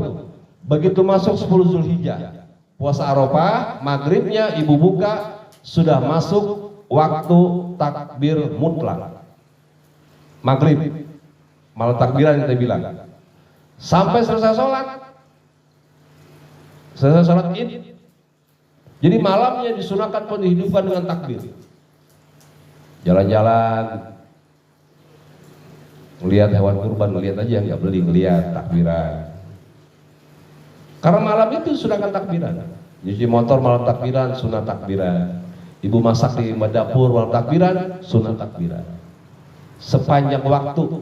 Begitu masuk 10 Zulhijjah, puasa Arafah, maghribnya ibu buka, sudah masuk waktu takbir mutlak. Maghrib, malah takbiran kita bilang. Sampai selesai sholat, Id. Jadi malamnya disunahkan pun dihidupkan dengan takbir. Jalan-jalan, ngelihat hewan kurban, ngelihat aja, nggak beli, ngelihat takbiran. Karena malam itu sunahkan takbiran. Nyuci motor malam takbiran, sunah takbiran. Ibu masak di dapur malam takbiran, sunah takbiran. Sepanjang waktu,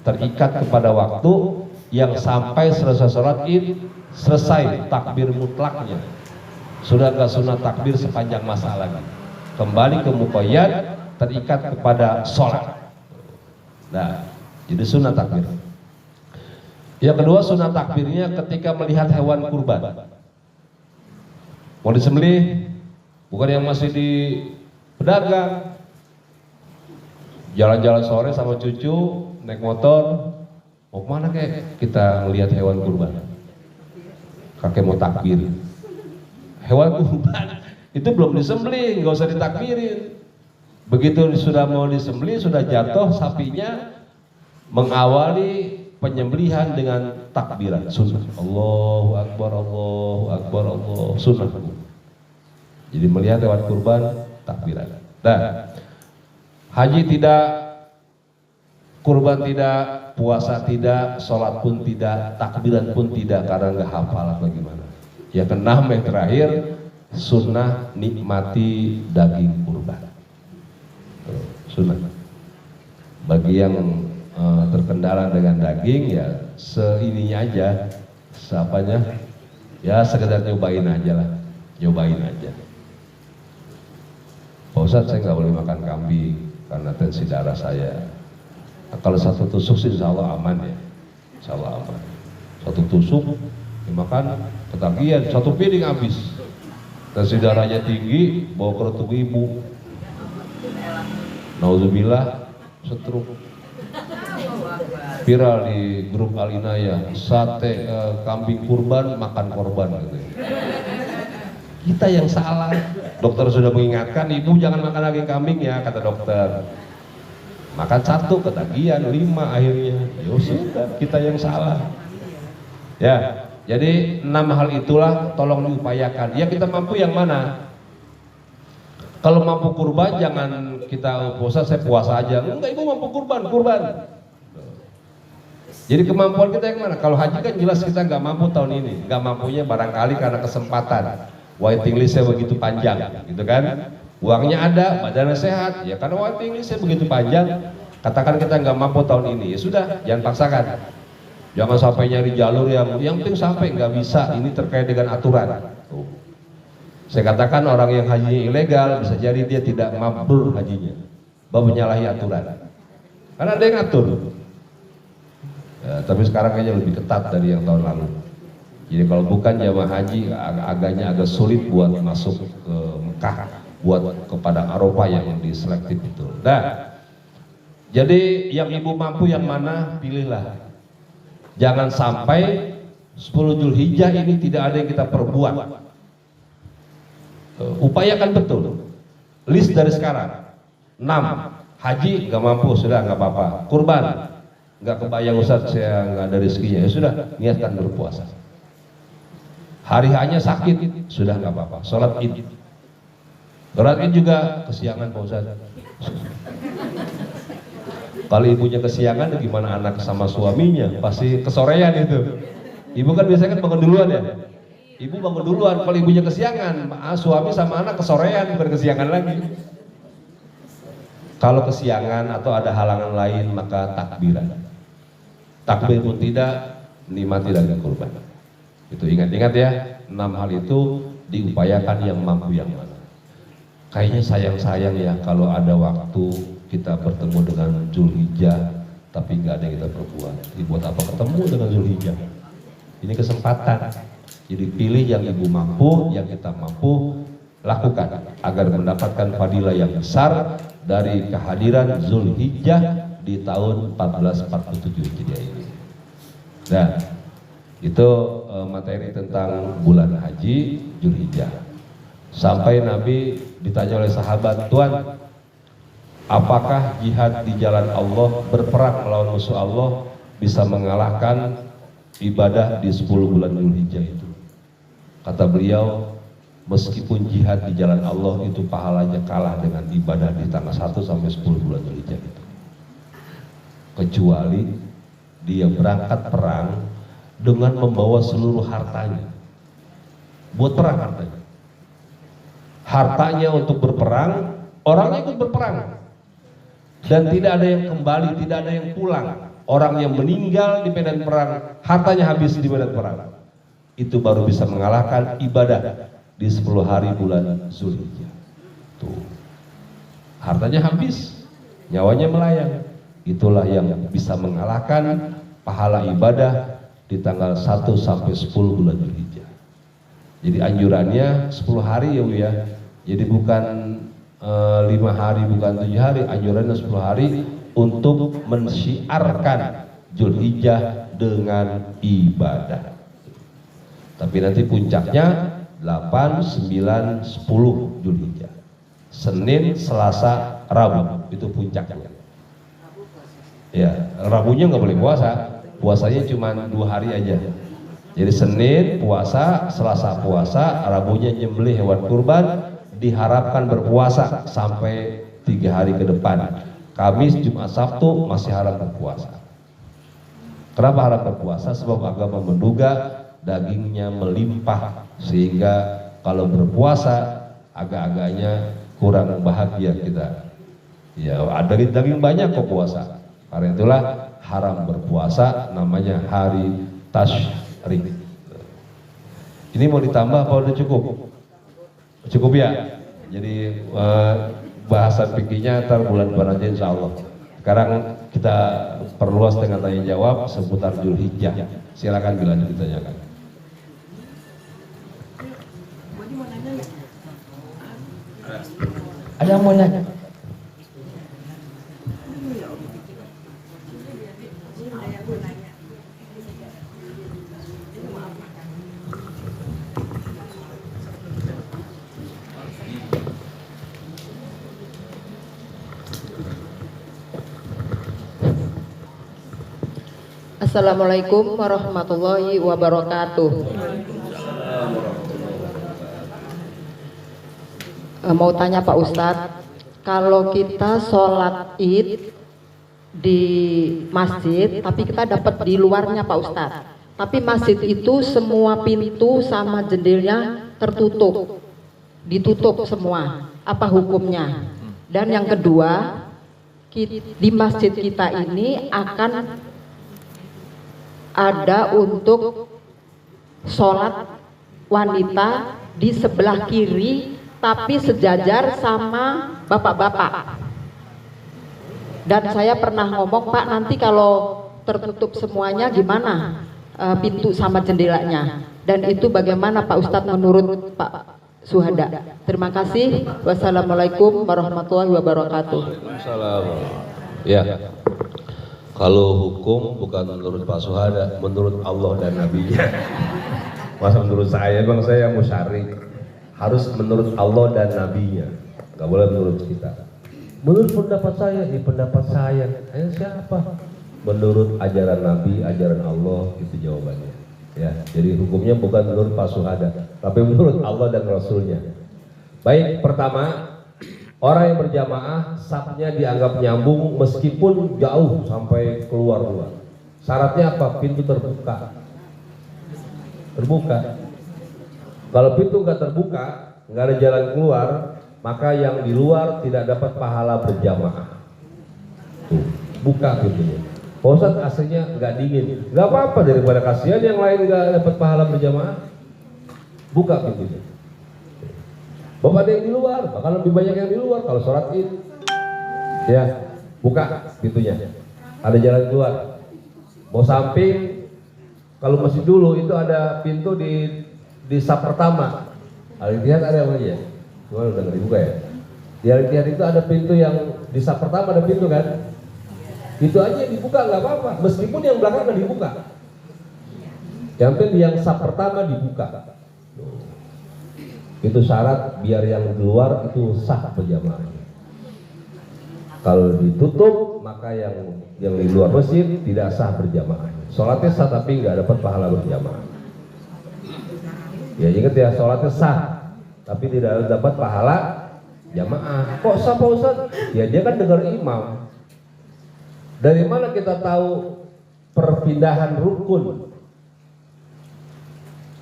terikat kepada waktu yang sampai selesai sholat Id, selesai takbir mutlaknya. Sudah gak sunah takbir sepanjang masa lagi. Kembali ke muqayyad, terikat kepada sholat. Nah, jadi sunah takbir. Yang kedua sunah takbirnya ketika melihat hewan kurban. Mau disembelih, bukan yang masih di pedagang. Jalan-jalan sore sama cucu, naik motor, mau kemana kek? Kita melihat hewan kurban. Kakek mau takbir. Hewan kurban itu belum disembelih, nggak usah ditakbirin. Begitu sudah mau disembelih, sudah jatuh sapinya, mengawali penyembelihan dengan takbiran sunnah. Allahu Akbar, Allahu Akbar, Allah sunnah. Jadi melihat hewan kurban takbiran. Nah, haji tidak, kurban tidak, puasa tidak, sholat pun tidak, takbiran pun tidak, karena nggak hafal apa gimana. Yang keenam, yang terakhir, sunnah nikmati daging kurban. Sunnah. Bagi yang terkendala dengan daging, ya seininya aja, seapanya, ya sekedar nyobain aja lah, nyobain aja. Pak Ustadz, saya nggak boleh makan kambing karena tensi darah saya. Nah, kalau satu tusuk sih insya Allah aman ya, insya Allah aman. Satu tusuk dimakan ketagihan, satu piring habis. Tensi darahnya tinggi, bawa ke retuk ibu. Nauzubillah, stroke. Viral di grup Alinaya, sate kambing kurban makan korban gitu. Kita yang salah. Dokter sudah mengingatkan, ibu jangan makan daging kambing ya, kata dokter. Makan satu ketagihan, 5 akhirnya. Yaudah, kita yang salah. Ya, jadi 6 hal itulah tolong diupayakan. Ya kita mampu yang mana? Kalau mampu kurban jangan kita puasa, saya puasa aja. Enggak, ibu mampu kurban. Jadi kemampuan kita yang mana? Kalau haji kan jelas kita nggak mampu tahun ini, nggak mampunya barangkali karena kesempatan. Waiting listnya begitu panjang, gitu kan? Uangnya ada, badannya sehat, ya karena waiting listnya begitu panjang. Katakan kita nggak mampu tahun ini, ya sudah, jangan paksakan. Jangan sampai nyari jalur yang penting sampai, nggak bisa. Ini terkait dengan aturan. Saya katakan orang yang hajinya ilegal bisa jadi dia tidak mabrur hajinya, menyalahi aturan. Karena ada yang ngatur. Ya, tapi sekarang kayaknya lebih ketat dari yang tahun lalu. Jadi kalau bukan jamaah haji agaknya agak sulit buat masuk ke Mekah, buat kepada Arafah yang diselektif itu. Nah, Jadi yang ibu mampu yang mana, pilihlah. Jangan sampai 10 Zulhijjah ini tidak ada yang kita perbuat. Upayakan betul. List dari sekarang. 6. Haji nggak mampu, sudah nggak apa-apa. Kurban nggak kebayang Ustaz, saya nggak ada rezekinya, ya sudah, niatkan berpuasa. Hari hanya sakit, sudah nggak apa-apa. Sholat id. Sholat id juga kesiangan Pak Ustaz. Kalau ibunya kesiangan, gimana anak sama suaminya? Pasti kesorean itu. Ibu kan biasanya kan bangun duluan ya. Ibu bangun duluan, kalau ibunya kesiangan, suami sama anak kesorean, bukan kesiangan lagi. Kalau kesiangan atau ada halangan lain, maka takbiran. Takbir pun tidak, nikmati daging kurban. Itu ingat-ingat ya, 6 hal itu diupayakan yang mampu yang mana. Kayaknya sayang-sayang ya kalau ada waktu kita bertemu dengan Zulhijjah, tapi nggak ada yang kita perbuat. Buat apa ketemu dengan Zulhijjah? Ini kesempatan. Jadi pilih yang ibu mampu, yang kita mampu, lakukan agar mendapatkan fadilah yang besar dari kehadiran Zulhijjah di tahun 1447 Hijriah ini. Nah, itu materi tentang bulan haji Zulhijjah. Sampai Nabi ditanya oleh sahabat, Tuan, apakah jihad di jalan Allah, berperang melawan musuh Allah, bisa mengalahkan ibadah di 10 bulan Zulhijjah itu? Kata beliau, meskipun jihad di jalan Allah itu pahalanya kalah dengan ibadah di tanggal 1 sampai 10 bulan Zulhijjah itu. Kecuali dia berangkat perang dengan membawa seluruh hartanya. Buat perang hartanya. Hartanya untuk berperang, orangnya ikut berperang. Dan tidak ada yang kembali, tidak ada yang pulang. Orang yang meninggal di medan perang, hartanya habis di medan perang. Itu baru bisa mengalahkan ibadah di 10 hari bulan Zulhijjah. Tuh. Hartanya habis, nyawanya melayang. Itulah yang bisa mengalahkan pahala ibadah di tanggal 1 sampai 10 bulan Zulhijjah. Jadi anjurannya 10 hari ya Bu ya. Jadi bukan 5 hari, bukan 7 hari, anjurannya 10 hari untuk mensyiarkan Zulhijjah dengan ibadah. Tapi nanti puncaknya 8, 9, 10 Zulhijjah. Senin, Selasa, Rabu itu puncaknya. Ya, Rabunya nggak boleh puasa, puasanya cuma 2 hari aja. Jadi Senin puasa, Selasa puasa, Rabunya nyembelih hewan kurban, diharapkan berpuasa sampai 3 hari ke depan. Kamis, Jumat, Sabtu masih harap berpuasa. Kenapa harap berpuasa? Sebab agama menduga dagingnya melimpah, sehingga kalau berpuasa agak-agaknya kurang bahagia kita. Ya, ada daging banyak kok puasa. Karena itulah haram berpuasa, namanya hari tasyrik. Ini mau ditambah apa udah cukup? Cukup ya. Jadi bahasan fikihnya ntar bulan-bulan aja insya Allah. Sekarang kita perluas dengan tanya jawab seputar Zulhijjah. Silakan bila ditanyakan. Ada yang mau nanya? Assalamualaikum warahmatullahi wabarakatuh. Mau tanya Pak Ustadz, kalau kita sholat id di masjid, tapi kita dapat di luarnya Pak Ustadz, tapi masjid itu semua pintu sama jendelanya tertutup, ditutup semua, apa hukumnya? Dan yang kedua, di masjid kita ini akan ada untuk sholat wanita di sebelah kiri tapi sejajar sama bapak-bapak. Dan saya pernah ngomong, Pak, nanti kalau tertutup semuanya gimana pintu sama jendelanya? Dan itu bagaimana Pak Ustadz menurut Pak Suhada? Terima kasih. Wassalamualaikum warahmatullahi wabarakatuh. Waalaikumsalam. Ya. Kalau hukum bukan menurut Pak Suhada, menurut Allah dan Nabi-Nya. Masa menurut saya, bang, saya yang musyari. Harus menurut Allah dan Nabi-Nya. Nggak boleh menurut kita. Menurut pendapat saya, di pendapat saya. Siapa? Menurut ajaran Nabi, ajaran Allah, itu jawabannya. Ya, jadi hukumnya bukan menurut Pak Suhada, tapi menurut Allah dan Rasulnya. Baik, pertama, orang yang berjamaah safnya dianggap nyambung meskipun jauh sampai keluar. Syaratnya apa? Pintu terbuka. Kalau pintu nggak terbuka, nggak ada jalan keluar, maka yang di luar tidak dapat pahala berjamaah. Tuh, buka pintunya. Pak Ustadz aslinya nggak dingin, nggak apa-apa, daripada kasihan yang lain nggak dapat pahala berjamaah. Buka pintunya. Bapak ada yang di luar, bahkan lebih banyak yang di luar kalau sholat id. Ya, buka pintunya. Ada jalan keluar. Mau samping, kalau masih dulu itu ada pintu di saf pertama. Al-Ittihad ada apa ya? Gimana, udah nggak dibuka ya? Di Al-Ittihad itu ada pintu yang di saf pertama, ada pintu kan? Itu aja dibuka nggak apa-apa, meskipun yang belakang nggak dibuka. Yang penting yang saf pertama dibuka. Itu syarat biar yang keluar itu sah berjamaah. Kalau ditutup, maka yang di luar masjid tidak sah berjamaah. Sholatnya sah tapi nggak dapat pahala berjamaah. Ya ingat ya, sholatnya sah tapi tidak dapat pahala jamaah. Kok sah Pak Ustaz? Ya dia kan dengar imam. Dari mana kita tahu perpindahan rukun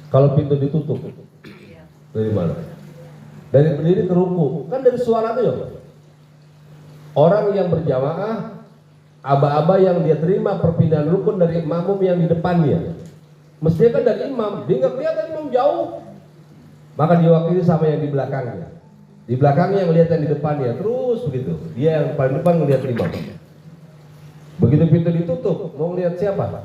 kalau pintu ditutup? Dari mana? Dari berdiri ke ruku, kan dari suara itu ya. Orang yang berjamaah, aba-aba yang dia terima perpindahan rukun dari makmum yang di depannya, mestinya kan dari imam, dia nggak kelihatan imam jauh, maka diwakili sama yang di belakangnya. Di belakangnya yang lihat yang di depannya, terus begitu. Dia yang paling depan ngelihat imam. Begitu pintu ditutup, mau ngelihat siapa?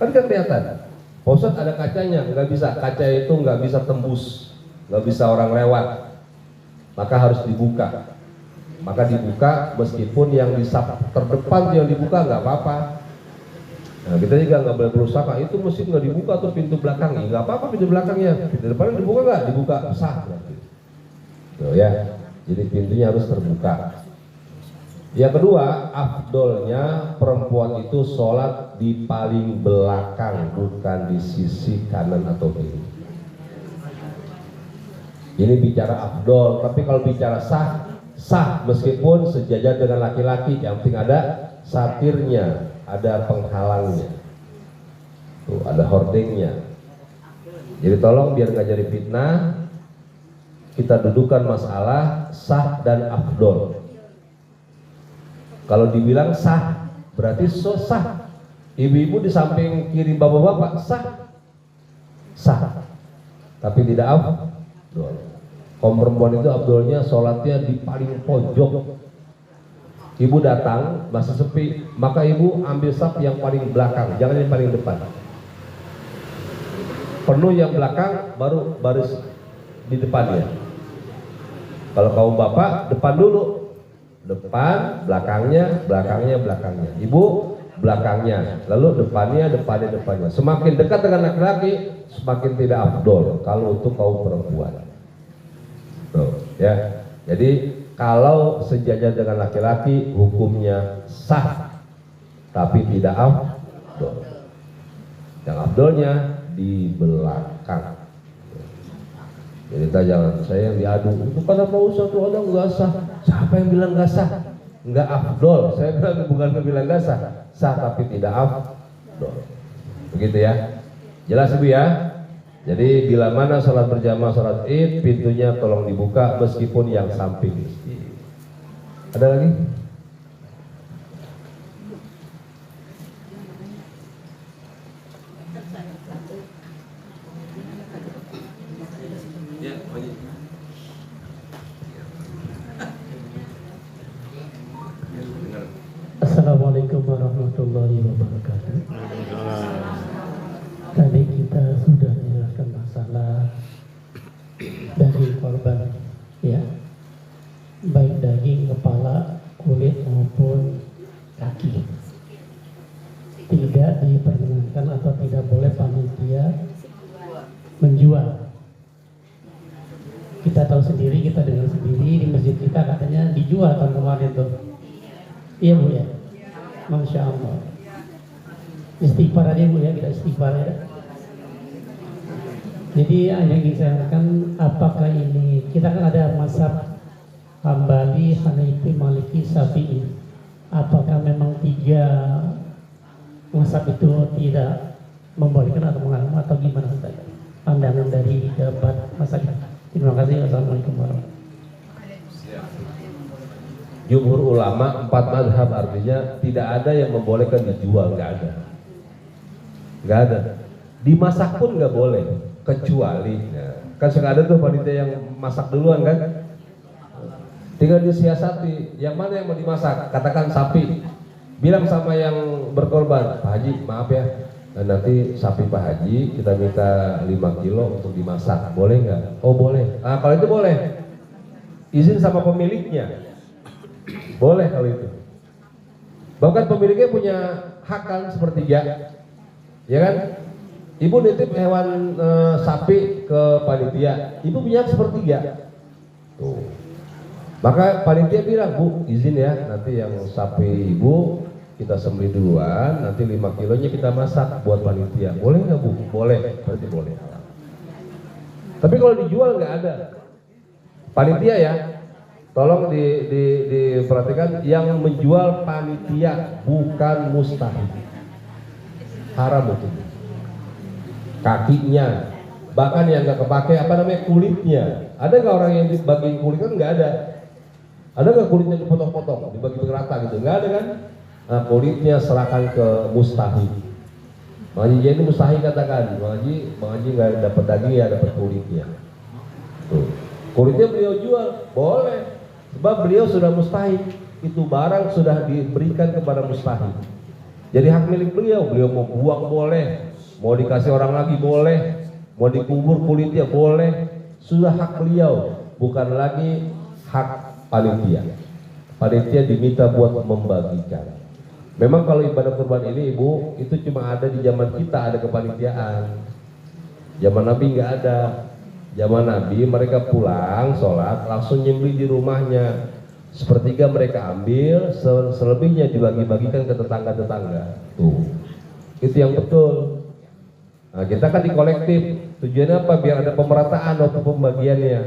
Kan kelihatan. Ustadz ada kacanya, nggak bisa, kaca itu nggak bisa tembus, nggak bisa orang lewat, maka harus dibuka. Maka dibuka meskipun yang di saf terdepan yang dibuka nggak apa-apa. Nah kita juga nggak boleh berusaha, itu mesti nggak dibuka tuh pintu belakangnya, nggak apa-apa pintu belakangnya, pintu depannya dibuka nggak? Dibuka sah. Tuh ya, jadi pintunya harus terbuka. Yang kedua, afdolnya perempuan itu sholat di paling belakang, bukan di sisi kanan atau kiri. Ini bicara afdol, tapi kalau bicara sah, sah meskipun sejajar dengan laki-laki, yang penting ada satirnya, ada penghalangnya, tuh ada hordingnya. Jadi tolong biar nggak jadi fitnah, kita dudukan masalah sah dan afdol. Kalau dibilang sah, berarti sah. Ibu-ibu di samping kiri bapak-bapak sah, sah. Tapi tidak afdol. Kaum perempuan itu afdolnya sholatnya di paling pojok. Ibu datang masih sepi, maka ibu ambil saf yang paling belakang, jangan yang paling depan. Penuh yang belakang, baru baris di depannya. Kalau kaum bapak depan dulu. Depan, belakangnya, ibu belakangnya, lalu depannya. Semakin dekat dengan laki-laki, semakin tidak afdol kalau untuk kaum perempuan. Tuh, ya. Jadi kalau sejajar dengan laki-laki, hukumnya sah, tapi tidak afdol. Yang afdolnya di belakang. Jadi kita jangan, saya yang diadu, itu kenapa Ustaz tuh ada nggak sah? Siapa yang bilang nggak sah? Nggak afdol. Saya bukan bilang nggak sah, sah tapi tidak afdol. Begitu ya, jelas Ibu ya. Jadi bila mana sholat berjamaah sholat id, pintunya tolong dibuka meskipun yang samping. Ada lagi? Assalamualaikum warahmatullahi wabarakatuh. Tadi kita sudah menjelaskan masalah dari korban, ya, baik daging, kepala, kulit maupun menjual. Kita tahu sendiri, kita dengar sendiri di masjid kita katanya dijual tahun kemarin tuh. Iya Bu ya? Masya Allah. Istighfar aja Bu ya, kita istighfar ya. Jadi yang ingin saya katakan, apakah ini, kita kan ada mazhab Hambali, Hanafi, Maliki, Syafi'i. Apakah memang 3 mazhab itu tidak membolehkan atau menghalang atau gimana saja? Pandangan dari debat mazhab. Terima kasih. Assalamualaikum warahmatullahi wabarakatuh. Jumhur ulama 4 mazhab artinya tidak ada yang membolehkan dijual, nggak ada. Nggak ada. Dimasak pun nggak boleh, kecuali kan suka ada tuh panitia yang masak duluan kan. Tinggal disiasati, yang mana yang mau dimasak, katakan sapi. Bilang sama yang berkorban, Pak Haji maaf ya, nanti sapi Pak Haji kita minta 5 kilo untuk dimasak, boleh nggak? Oh boleh. Nah kalau itu boleh, izin sama pemiliknya, boleh kalau itu. Bahkan pemiliknya punya hak kan sepertiga, ya kan? Ibu nitip hewan sapi ke panitia, ibu punya hak sepertiga. Tuh. Maka panitia bilang, Bu izin ya, nanti yang sapi ibu kita sembelih duluan, nanti 5 kilonya kita masak buat panitia. Boleh nggak Bu? Boleh, berarti boleh. Tapi kalau dijual nggak ada. Panitia ya, tolong diperhatikan, yang menjual panitia bukan mustahil. Haram itu. Kakinya, bahkan yang nggak kepake apa namanya kulitnya. Ada nggak orang yang dibagiin kulit? Kan nggak ada. Ada nggak kulitnya dipotong-potong, dibagi rata gitu? Nggak ada kan? Nah, kulitnya serahkan ke mustahil. Bang Haji ini mustahil katakan, Bang Haji nggak dapat daging ya, dapat kulitnya. Tuh. Kulitnya beliau jual, boleh. Sebab beliau sudah mustahil. Itu barang sudah diberikan kepada mustahil. Jadi hak milik beliau. Beliau mau buang boleh, mau dikasih orang lagi boleh, mau dikubur kulitnya boleh. Sudah hak beliau, bukan lagi hak panitia. Panitia diminta buat membagikan. Memang kalau ibadah kurban ini Ibu, itu cuma ada di zaman kita ada kepanitiaan. Zaman Nabi nggak ada. Zaman Nabi mereka pulang sholat langsung nyembelih di rumahnya. Sepertiga mereka ambil, selebihnya dibagi-bagikan ke tetangga-tetangga. Tuh, itu yang betul. Nah, kita kan di kolektif. Tujuannya apa? Biar ada pemerataan waktu pembagiannya.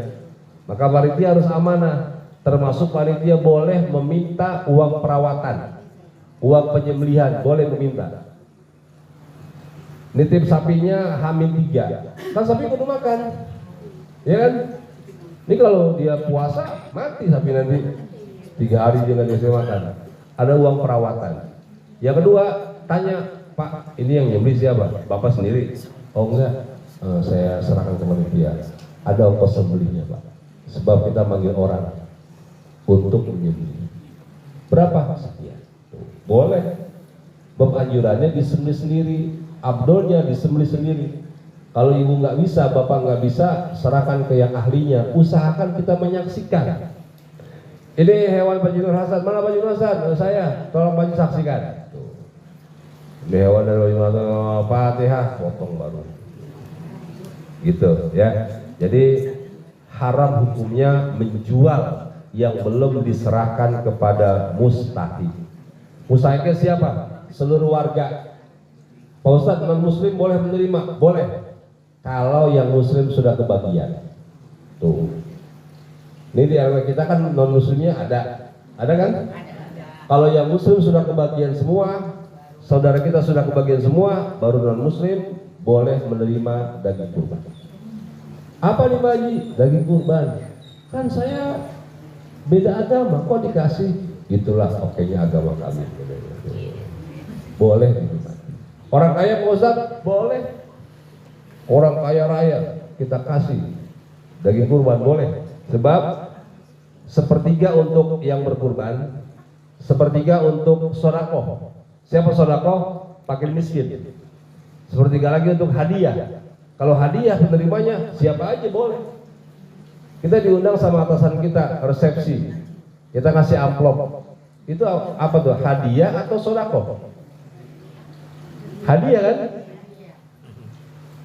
Maka panitia harus amanah. Termasuk panitia boleh meminta uang perawatan, uang penyembelihan, boleh meminta. Nitip sapinya H-3, kan sapi kudu makan, ya kan? Ini kalau dia puasa mati sapi nanti 3 hari dia nggak bisa makan. Ada uang perawatan. Yang kedua tanya, Pak ini yang nyembelih siapa? Bapak sendiri? Oh enggak, saya serahkan ke panitia. Ada ongkos sembelihnya Pak. Sebab kita manggil orang untuk menyembelih. Berapa? Sekian. Boleh. Bab anjurannya disembelih sendiri, abdolnya disembelih sendiri. Kalau ibu nggak bisa, bapak nggak bisa, serahkan ke yang ahlinya. Usahakan kita menyaksikan. Ini hewan Pak Haji Nur Hasan. Mana Pak Haji Nur Hasan? Saya. Tolong Pak Haji saksikan. Ini hewan dari Pak Haji Nur Hasan. Fatihah, potong baru. Gitu ya. Jadi haram hukumnya menjual yang belum diserahkan kepada mustahik. Mustahiknya siapa? Seluruh warga. Pak Ustadz, non muslim boleh menerima? Boleh. Kalau yang muslim sudah kebagian. Tuh. Ini di RW kita kan non muslimnya ada. Ada kan? Kalau yang muslim sudah kebagian semua, saudara kita sudah kebagian semua, baru non muslim boleh menerima daging kurban. Apa nih Pak Haji? Daging kurban. Kan saya beda agama, kok dikasih? Itulah okenya agama kami. Boleh. Orang kaya Pak Ustadz? Boleh. Orang kaya raya kita kasih daging kurban, boleh. Sebab sepertiga untuk yang berkurban, sepertiga untuk sodakoh. Siapa sodakoh? Fakir miskin. Sepertiga lagi untuk hadiah. Kalau hadiah penerimanya siapa aja boleh. Kita diundang sama atasan kita resepsi, kita kasih amplop. Itu apa tuh? Hadiah atau sodakoh? Hadiah kan?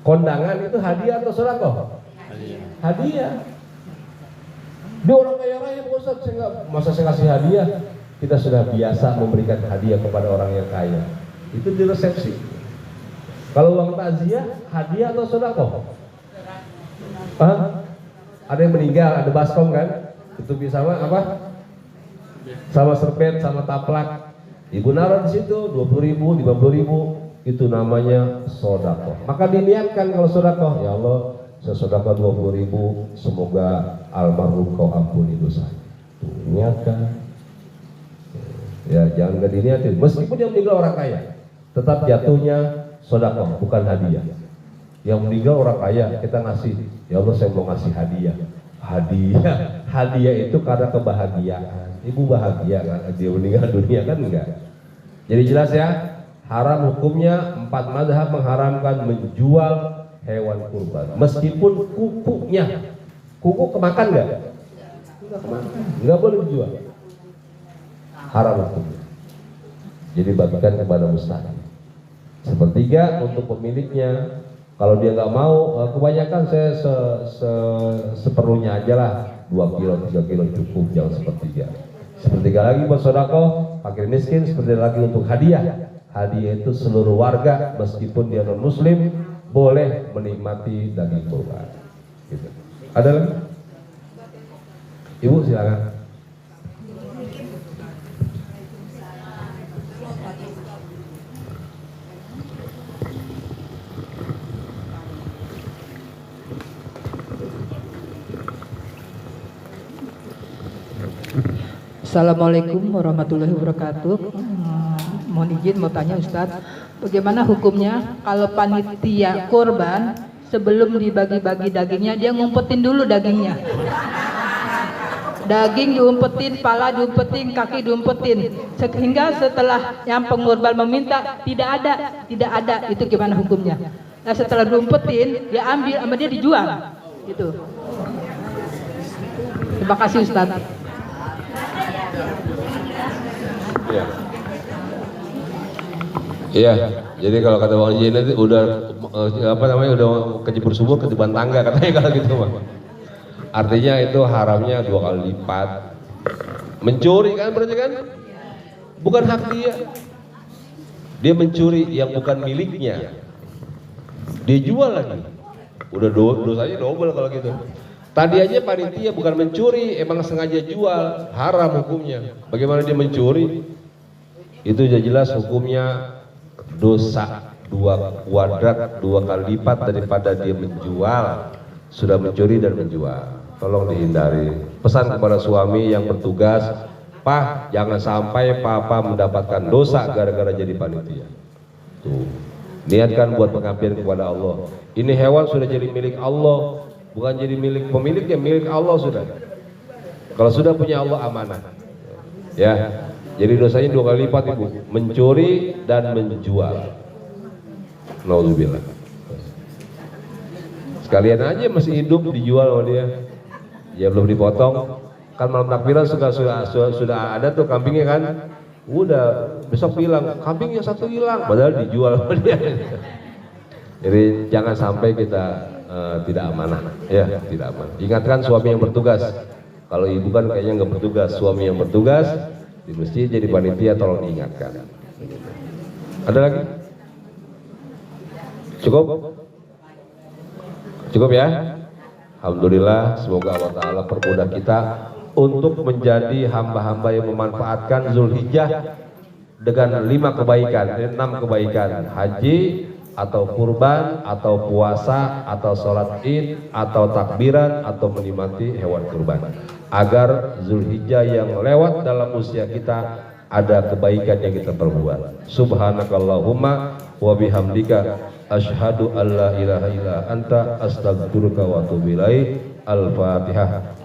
Kondangan itu hadiah atau sedekah? Hadiah. Dia orang kaya raya Pak Ustaz, masa saya kasih hadiah? Kita sudah biasa memberikan hadiah kepada orang yang kaya. Itu di resepsi. Kalau uang takziah, hadiah atau sedekah? Ada yang meninggal, ada baskom kan? Itu bisa apa? Sama serpet, sama taplak. Ibu naruh di situ 20.000, 50.000, itu namanya sedekah. Maka diniatkan kalau sedekah, ya Allah, saya sedekah 20.000, semoga almarhum kau ampuni dosa. Niatkan. Ya, jangan gak diniatin. Meskipun yang meninggal orang kaya, tetap jatuhnya sedekah, bukan hadiah. Yang meninggal orang kaya, kita ngasih, ya Allah saya mau ngasih hadiah. Hadiah itu karena kebahagiaan. Ibu bahagia kan dia meninggal dunia kan enggak. Jadi jelas ya, haram hukumnya 4 mazhab mengharamkan menjual hewan kurban. Meskipun kukunya, kuku kemakan enggak? Enggak kemakan. Enggak boleh dijual. Haram hukumnya. Jadi bagikan kepada mustahil. Sepertiga untuk pemiliknya. Kalau dia nggak mau, kebanyakan saya seperlunya aja lah, 2 kilo, 3 kilo cukup, jangan sepertiga. Sepertiga lagi buat sedekah, fakir miskin, sepertiga lagi untuk hadiah. Hadiah itu seluruh warga, meskipun dia non muslim, boleh menikmati daging kurban. Gitu. Ada lagi? Ibu silakan. Assalamualaikum warahmatullahi wabarakatuh. Mohon izin mau tanya Ustadz, bagaimana hukumnya kalau panitia kurban sebelum dibagi-bagi dagingnya dia ngumpetin dulu dagingnya. Daging diumpetin, pala diumpetin, kaki diumpetin, sehingga setelah yang pengurban meminta tidak ada, itu gimana hukumnya? Nah setelah diumpetin dia ambil sama dia dijual, gitu. Terima kasih Ustadz. Iya, jadi kalau kata Bang Jin itu udah udah kejebur sumur ketiban tangga katanya kalau gitu Bang. Artinya itu haramnya 2 kali lipat. Mencuri kan berarti kan? Bukan hak dia. Dia mencuri yang bukan miliknya. Dia jual lagi. Udah dosanya double kalau gitu. Tadi aja panitia bukan mencuri, emang sengaja jual, haram hukumnya. Bagaimana dia mencuri? Itu sudah jelas hukumnya dosa 2 kuadrat, 2 kali lipat daripada dia menjual. Sudah mencuri dan menjual. Tolong dihindari. Pesan kepada suami yang bertugas, Pak, jangan sampai papa mendapatkan dosa gara-gara jadi panitia. Tuh. Niatkan buat pengabdian kepada Allah. Ini hewan sudah jadi milik Allah. Bukan jadi milik pemiliknya, milik Allah sudah. Kalau sudah punya Allah amanah. Ya. Jadi dosanya 2 kali lipat Ibu, mencuri dan menjual. Nauzubillah. Sekalian aja masih hidup dijual sama dia. Ya belum dipotong. Kan malam takbiran sudah ada tuh kambingnya kan. Udah besok bilang kambingnya 1 hilang, padahal dijual sama dia. Jadi jangan sampai kita tidak amanah, ya tidak amanah. Ingatkan suami yang bertugas. Kalau ibu kan kayaknya nggak bertugas, suami yang bertugas di masjid jadi panitia tolong diingatkan. Ada lagi? Cukup ya. Alhamdulillah, semoga Allah Ta'ala permudah kita untuk menjadi hamba-hamba yang memanfaatkan Zulhijjah dengan 5 kebaikan, 6 kebaikan, haji atau kurban, atau puasa, atau sholat id, atau takbiran, atau menikmati hewan kurban. Agar Zulhijjah yang lewat dalam usia kita ada kebaikan yang kita perbuat. Subhanakallahumma wa bihamdika asyhadu an la ilaha illa anta astaghfiruka wa atubu ilaik. Al-Fatihah.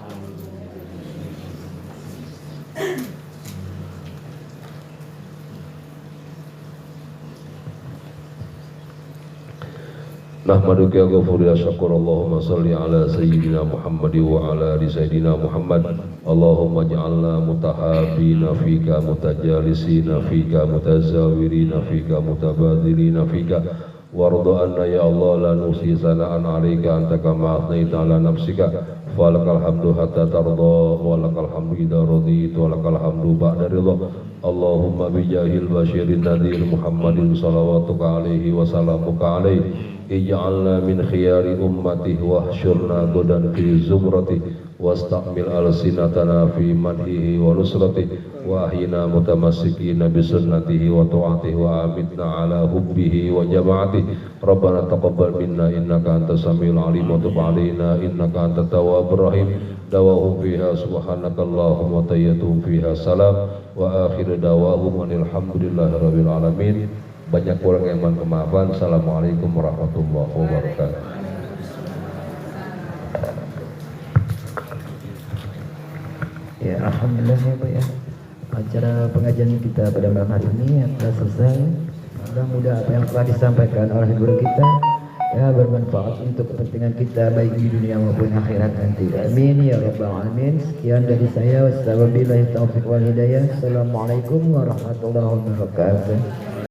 Nahmaduka ya ghafur ya syakur. Allahumma salli ala sayyidina Muhammad wa ala ali sayyidina Muhammad. Allahumma ja'alna mutahabina fika, mutajalisina fika, mutazawirina fika, mutabadilina fika. warda anna ya Allah la nusi sana'an 'alaika anta kama athnayta 'ala nafsika falakal hamdu hatta tarda wa lakal hamdu idza radita wa lakal hamdu ba'da ridha Allahumma bijahil basyirin nadhir Muhammadin salawatuka alaihi wa salamuka alaihi ij'alna min khiyari ummatihi wahsyurna godan fi zumratihi wastamil alsinatana fi madhihi wa nusratihi wa ahyina mutamassikina bi sunnatihi wa ta'atihi wa amitna ala hubbihi wa jama'atihi Rabbana taqabbal minna innaka antas samiul alim wa tub alaina innaka antat tawwabur rahim dawahum fiha subhanakallahumma wa tayyatuhum fiha salam wa akhir dawahum alhamdulillahi rabbil alamin. Banyak orang yang mohon kemaafan. Assalamualaikum warahmatullahi wabarakatuh. Ya, alhamdulillah ya Pak ya. Acara pengajian kita pada malam hari ini telah selesai. Mudah-mudahan apa yang telah disampaikan oleh guru kita ya bermanfaat untuk kepentingan kita baik di dunia maupun akhirat nanti. Amin ya rabbal alamin. Sekian dari saya. Wassalamualaikum warahmatullahi wabarakatuh.